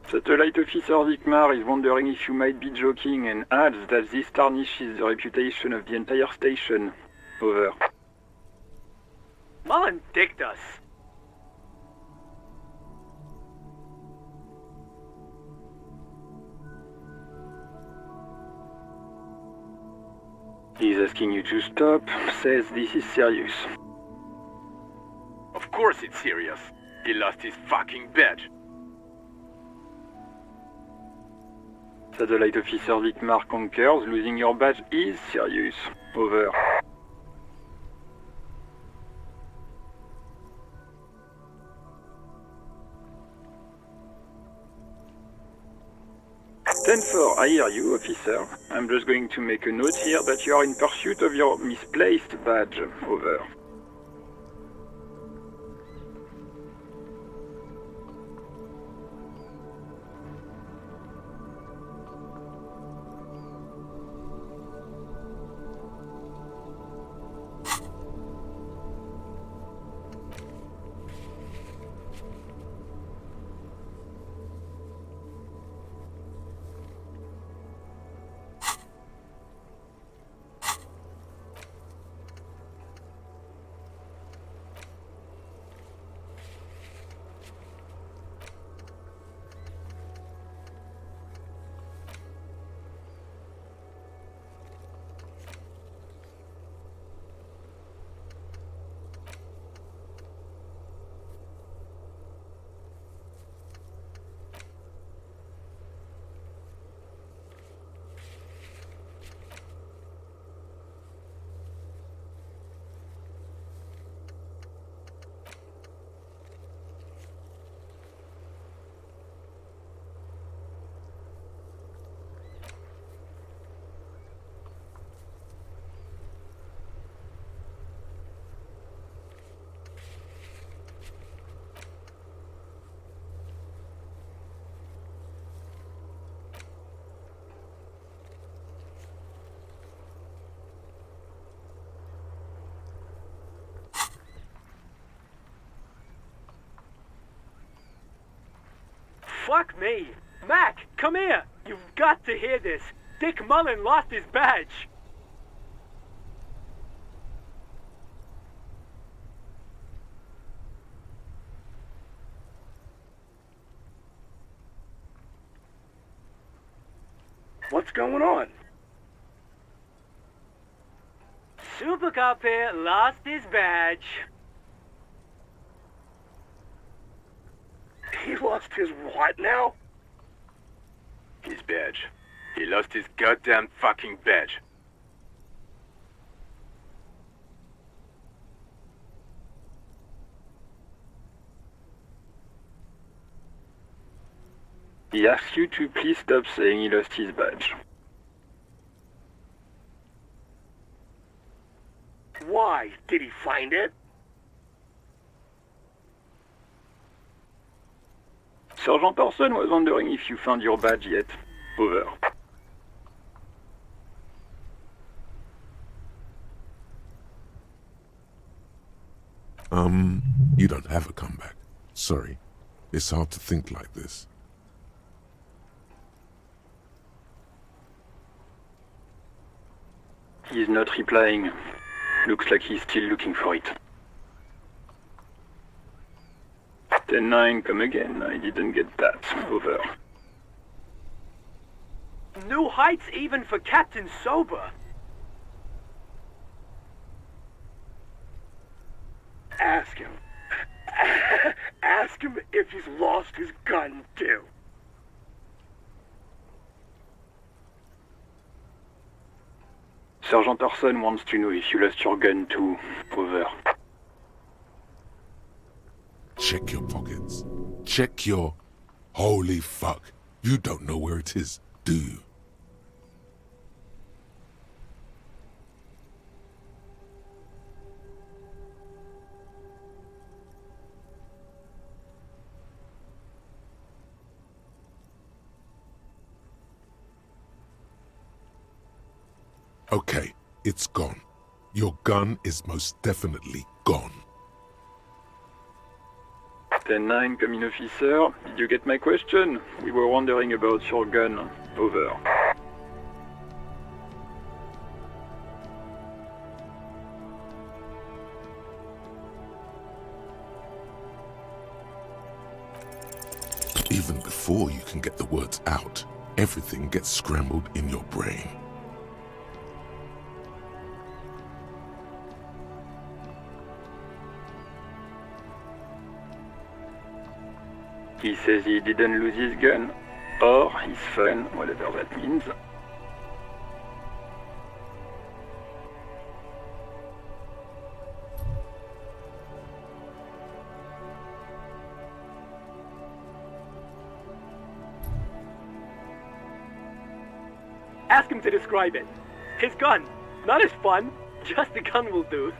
S8: Satellite Officer Vikmar is wondering if you might be joking and adds that this tarnishes the reputation of the entire station. Over. Mullen dicked us. He's asking you to stop, says this is serious.
S9: Of course it's serious. He lost his fucking badge.
S8: Satellite Officer Vikmar concurs, losing your badge is serious. Over. Ten-4, I hear you, officer. I'm just going to make a note here that you are in pursuit of your misplaced badge. Over. Fuck me! Mac, come here! You've got to hear this! Dick Mullen lost his badge! What's going on? Super Cop here lost his badge. He lost his what now?
S9: His badge. He lost his goddamn fucking badge.
S8: He asks you to please stop saying he lost his badge.
S10: Why? Did he find it?
S8: Sergeant Person was wondering if you found your badge yet. Over.
S2: You don't have a comeback. Sorry. It's hard to think like this.
S8: He's not replying. Looks like he's still looking for it. 10-9, come again. I didn't get that. Over.
S10: New heights even for Captain Sober. Ask him. Ask him if he's lost his gun, too.
S8: Sergeant Orson wants to know if you lost your gun too. Over.
S2: Check your pockets. Check your... Holy fuck. You don't know where it is, do you? Okay, it's gone. Your gun is most definitely gone.
S8: 10-9, come in, officer. Did you get my question? We were wondering about your gun. Over.
S2: Even before you can get the words out, everything gets scrambled in your brain.
S8: He says he didn't lose his gun. Or his phone, whatever that means.
S10: Ask him to describe it. His gun. Not his fun. Just the gun will do.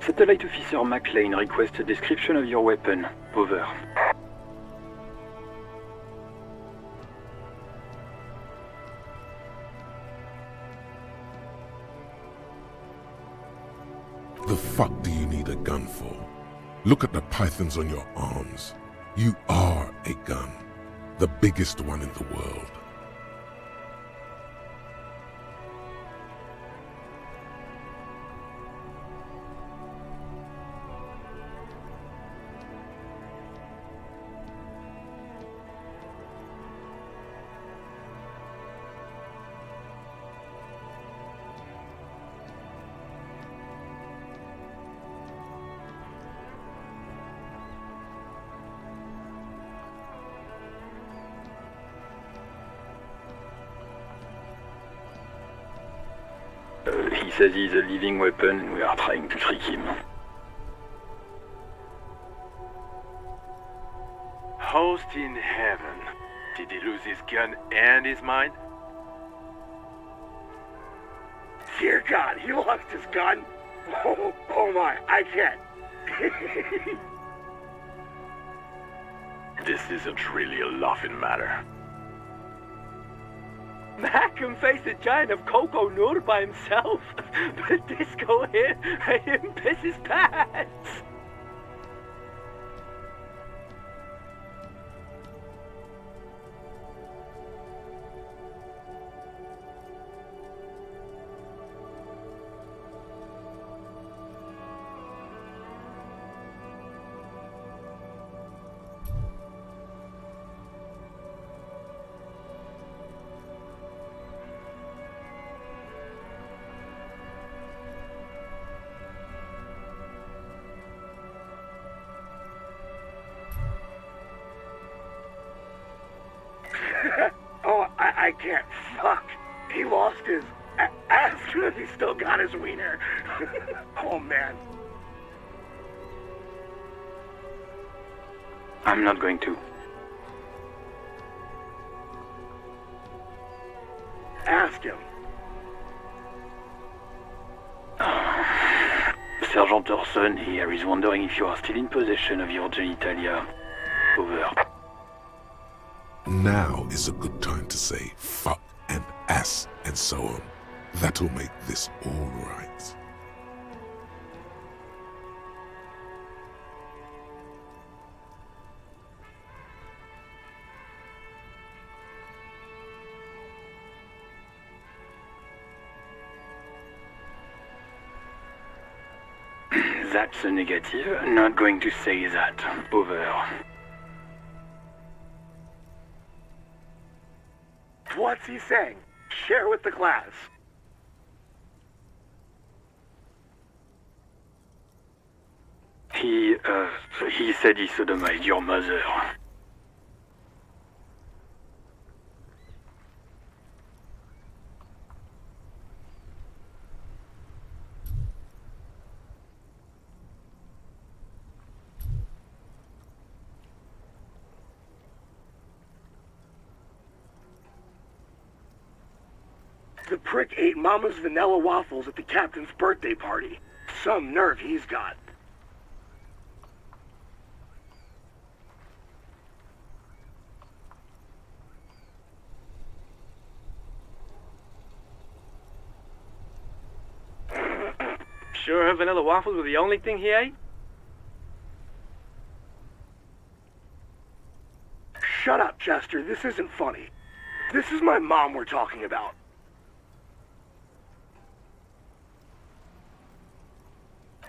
S8: Satellite Officer McLean requests a description of your weapon. Over.
S2: The fuck do you need a gun for? Look at the pythons on your arms. You are a gun. The biggest one in the world.
S8: He says he's a living weapon and we are trying to trick him.
S9: Host in heaven. Did he lose his gun and his mind?
S10: Dear God, he lost his gun. Oh my, I can't.
S9: This isn't really a laughing matter.
S10: Mac can face a giant of Coco Nur by himself, but Disco here made him piss his pants. Oh, I can't. Fuck. He lost his... Ask him if he still got his wiener. Oh, man.
S8: I'm not going to.
S11: Son here is wondering if you are still in possession of your genitalia. Over.
S2: Now is a good time to say fuck and ass and so on. That'll make this all right.
S11: That's a negative. Not going to say that. Over.
S10: What's he saying? Share with the class.
S11: He said he sodomized your mother.
S10: The prick ate Mama's vanilla waffles at the captain's birthday party. Some nerve he's got.
S12: Sure her vanilla waffles were the only thing he ate?
S10: Shut up, Chester. This isn't funny. This is my mom we're talking about.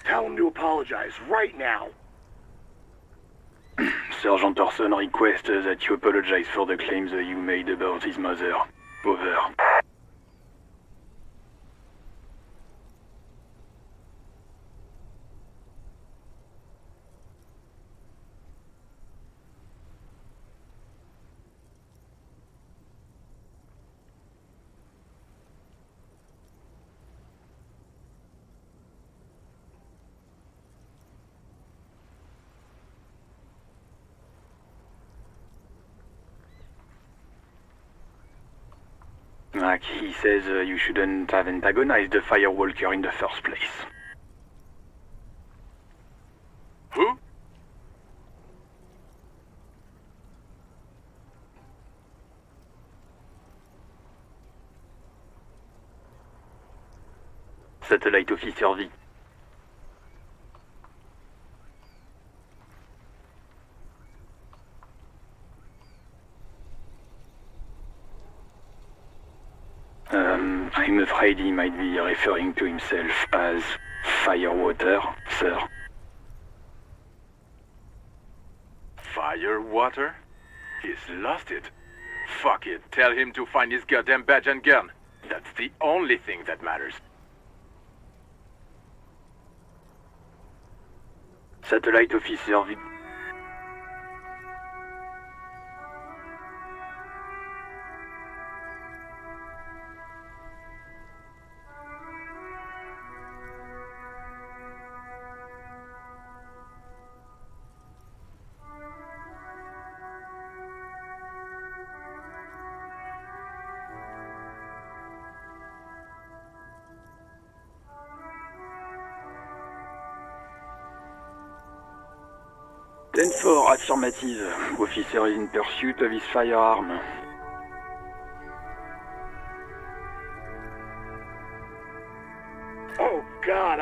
S10: Tell him to apologize right now.
S11: Sergeant Orson requests that you apologize for the claims that you made about his mother. Over. Like he says, you shouldn't have antagonized the Firewalker in the first place.
S9: Who?
S11: Satellite Officer V. I'm afraid he might be referring to himself as Firewater, sir.
S9: Firewater? He's lost it. Fuck it. Tell him to find his goddamn badge and gun. That's the only thing that matters.
S11: Satellite Officer V. Then for affirmative, officer is in pursuit of his firearm.
S10: Oh, God,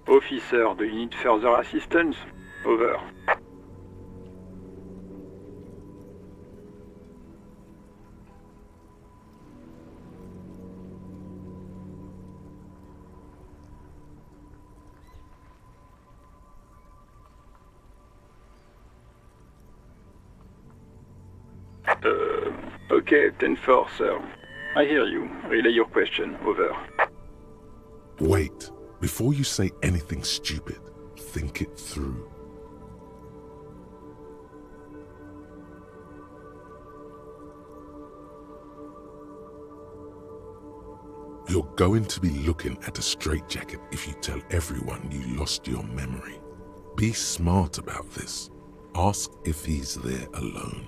S8: Officer, do you need further assistance? Over. Okay, 10-4, sir. I hear you. Relay your question. Over.
S2: Wait. Before you say anything stupid, think it through. You're going to be looking at a straitjacket if you tell everyone you lost your memory. Be smart about this. Ask if he's there alone.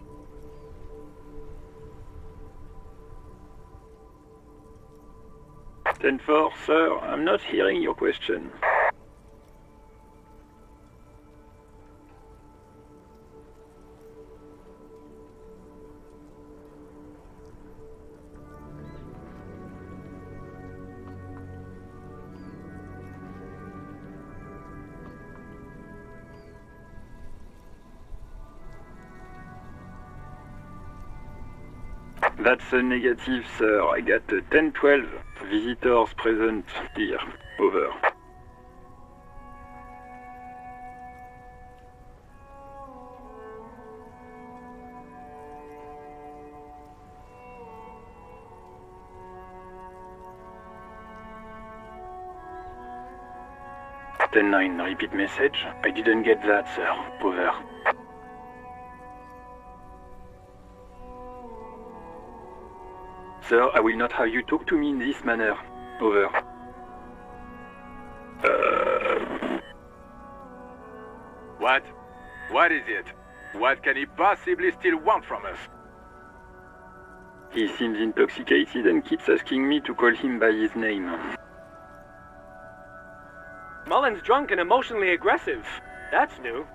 S8: Ten-4, sir, I'm not hearing your question. That's a negative, sir. I got a 10-12. Visitors present here. Over.
S11: Ten-9, repeat message. I didn't get that, sir. Over.
S8: Sir, I will not have you talk to me in this manner. Over.
S9: What? What is it? What can he possibly still want from us?
S8: He seems intoxicated and keeps asking me to call him by his name.
S12: Mullen's drunk and emotionally aggressive. That's new.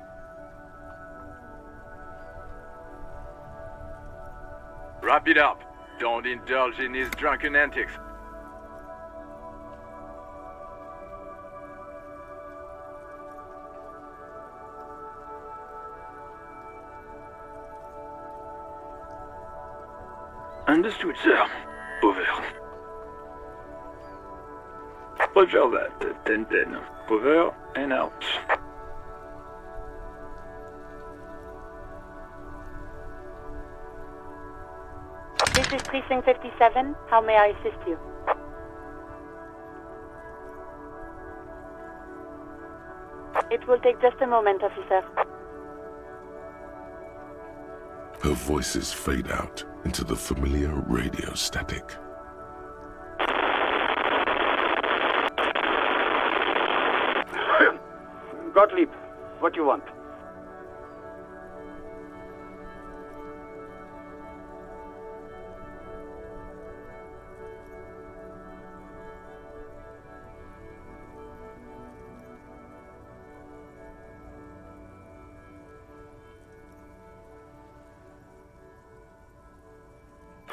S9: Wrap it up. Don't indulge in his drunken antics.
S8: Understood, sir. Over. Roger that. 10-10. Over and out.
S7: This is Precinct 57. How may I assist you? It will take just a moment, officer.
S2: Her voices fade out into the familiar radio static.
S10: Gottlieb, what do you want?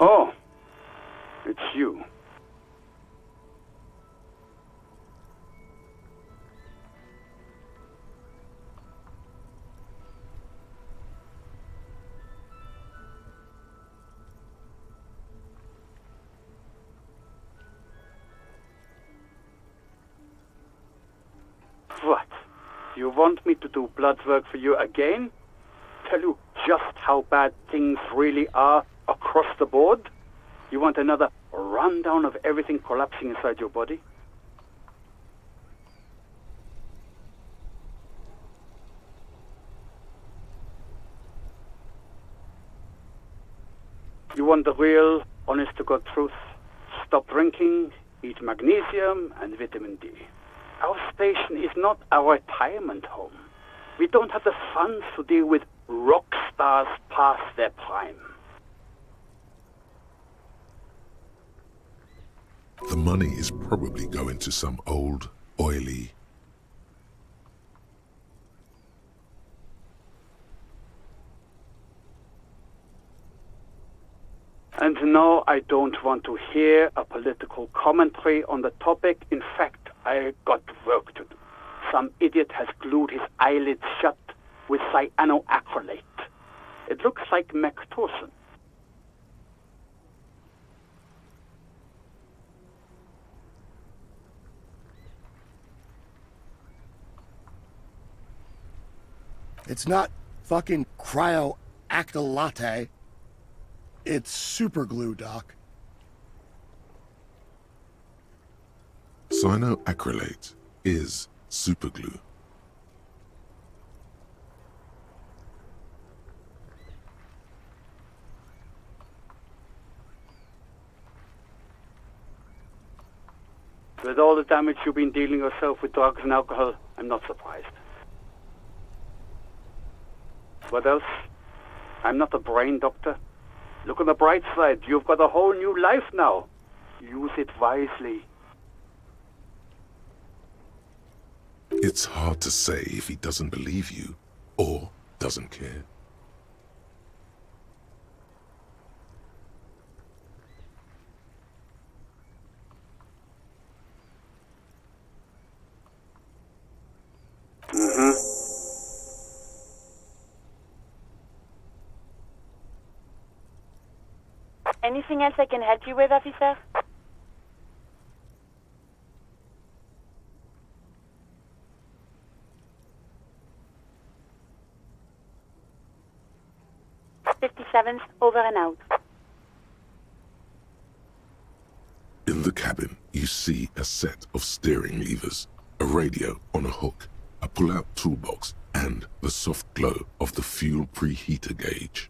S10: Oh, it's you. What? You want me to do blood work for you again? Tell you just how bad things really are across the board? You want another rundown of everything collapsing inside your body? You want the real, honest-to-God truth? Stop drinking, eat magnesium and vitamin D. Our station is not a retirement home. We don't have the funds to deal with rock stars past their prime.
S2: The money is probably going to some old, oily...
S10: And no, I don't want to hear a political commentary on the topic. In fact, I got work to do. Some idiot has glued his eyelids shut with cyanoacrylate. It looks like Mactorson.
S13: It's not fucking cryoactylate. It's super glue, Doc.
S2: Cyanoacrylate is superglue.
S10: With all the damage you've been dealing yourself with drugs and alcohol, I'm not surprised. What else? I'm not a brain doctor. Look on the bright side. You've got a whole new life now. Use it wisely.
S2: It's hard to say if he doesn't believe you or doesn't care.
S7: Anything else I can help you with, officer? '57's over and out.
S2: In the cabin, you see a set of steering levers, a radio on a hook, a pull-out toolbox, and the soft glow of the fuel preheater gauge.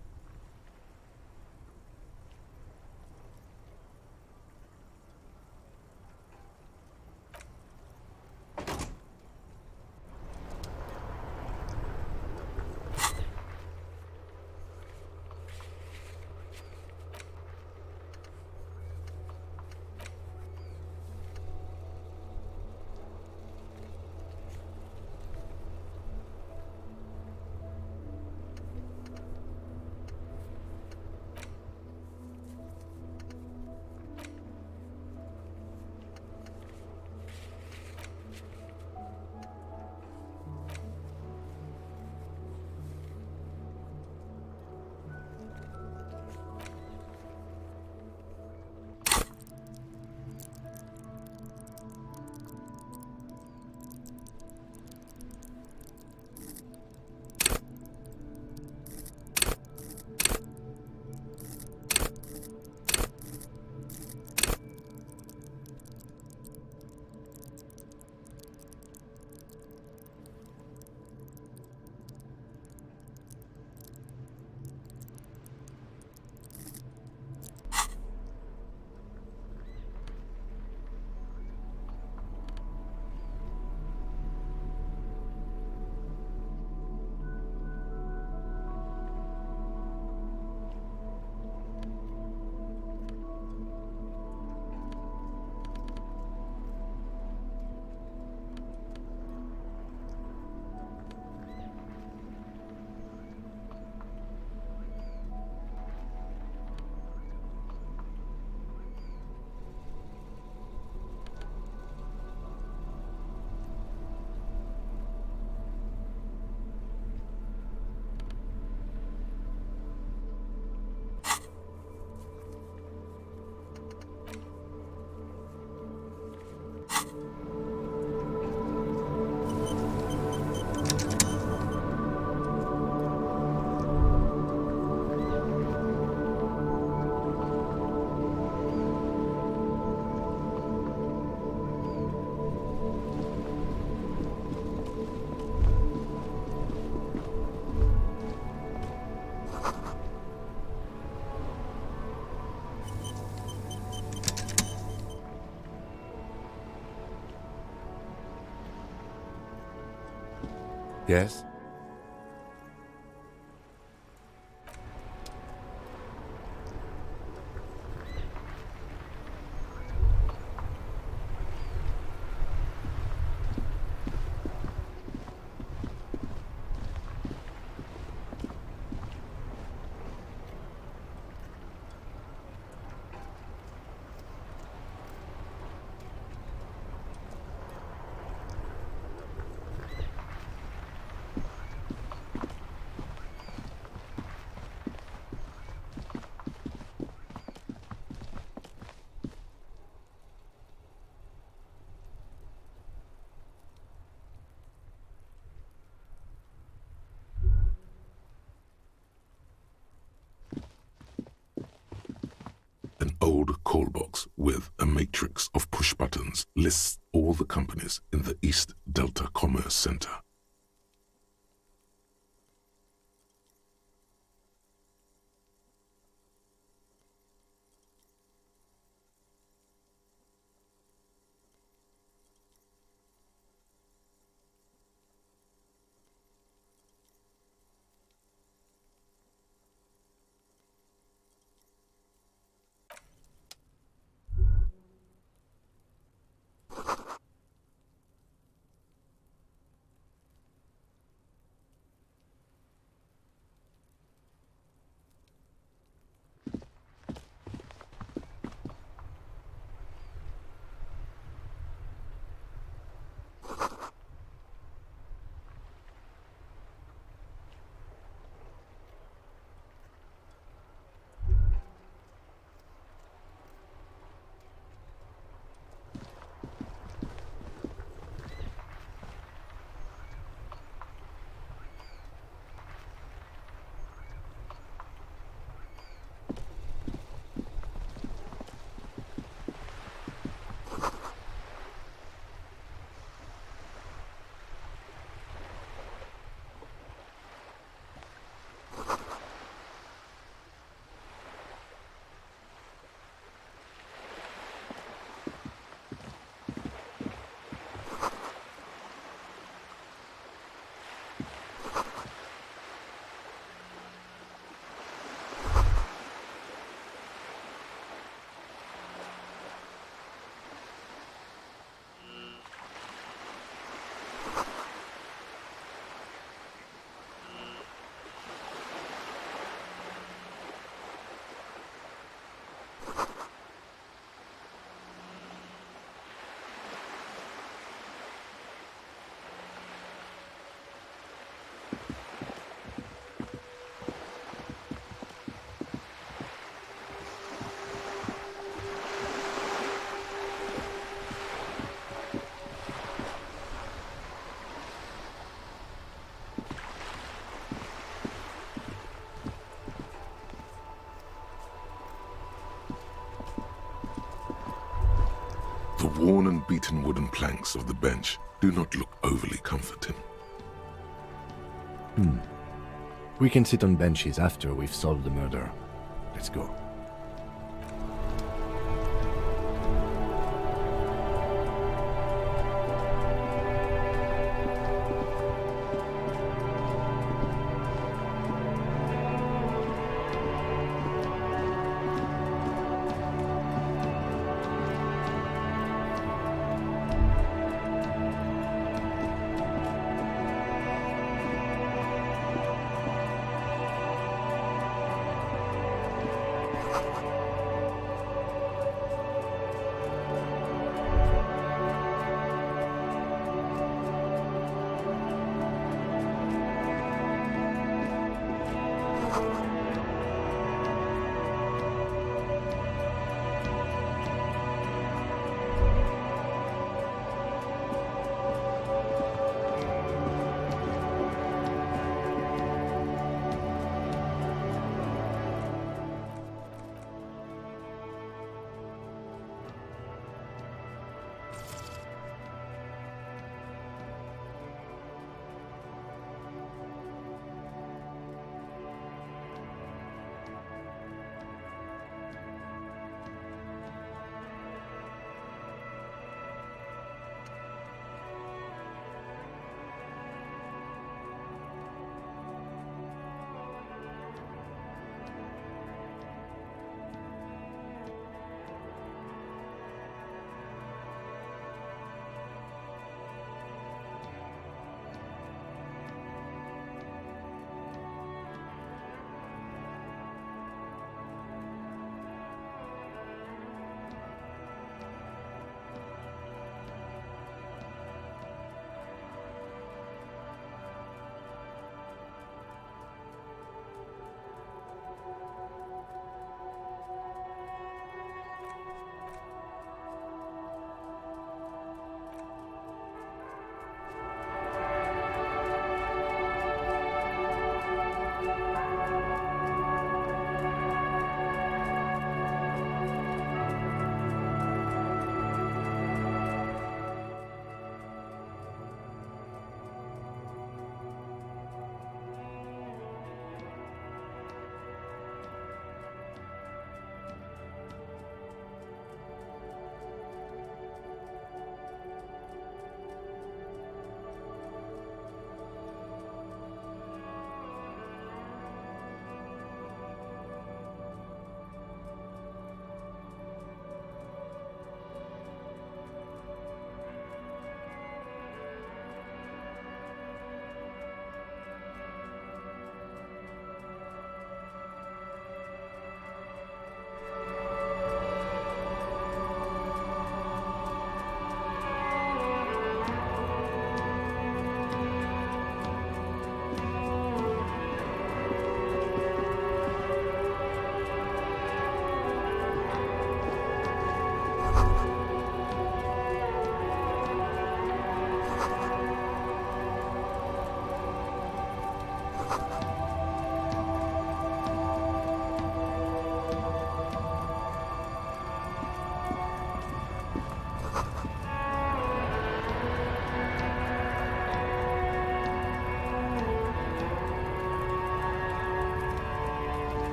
S5: Yes?
S2: old call box with a matrix of push buttons lists all the companies in the East Delta Commerce Center. The worn and beaten wooden planks of the bench do not look overly comforting.
S5: We can sit on benches after we've solved the murder. Let's go.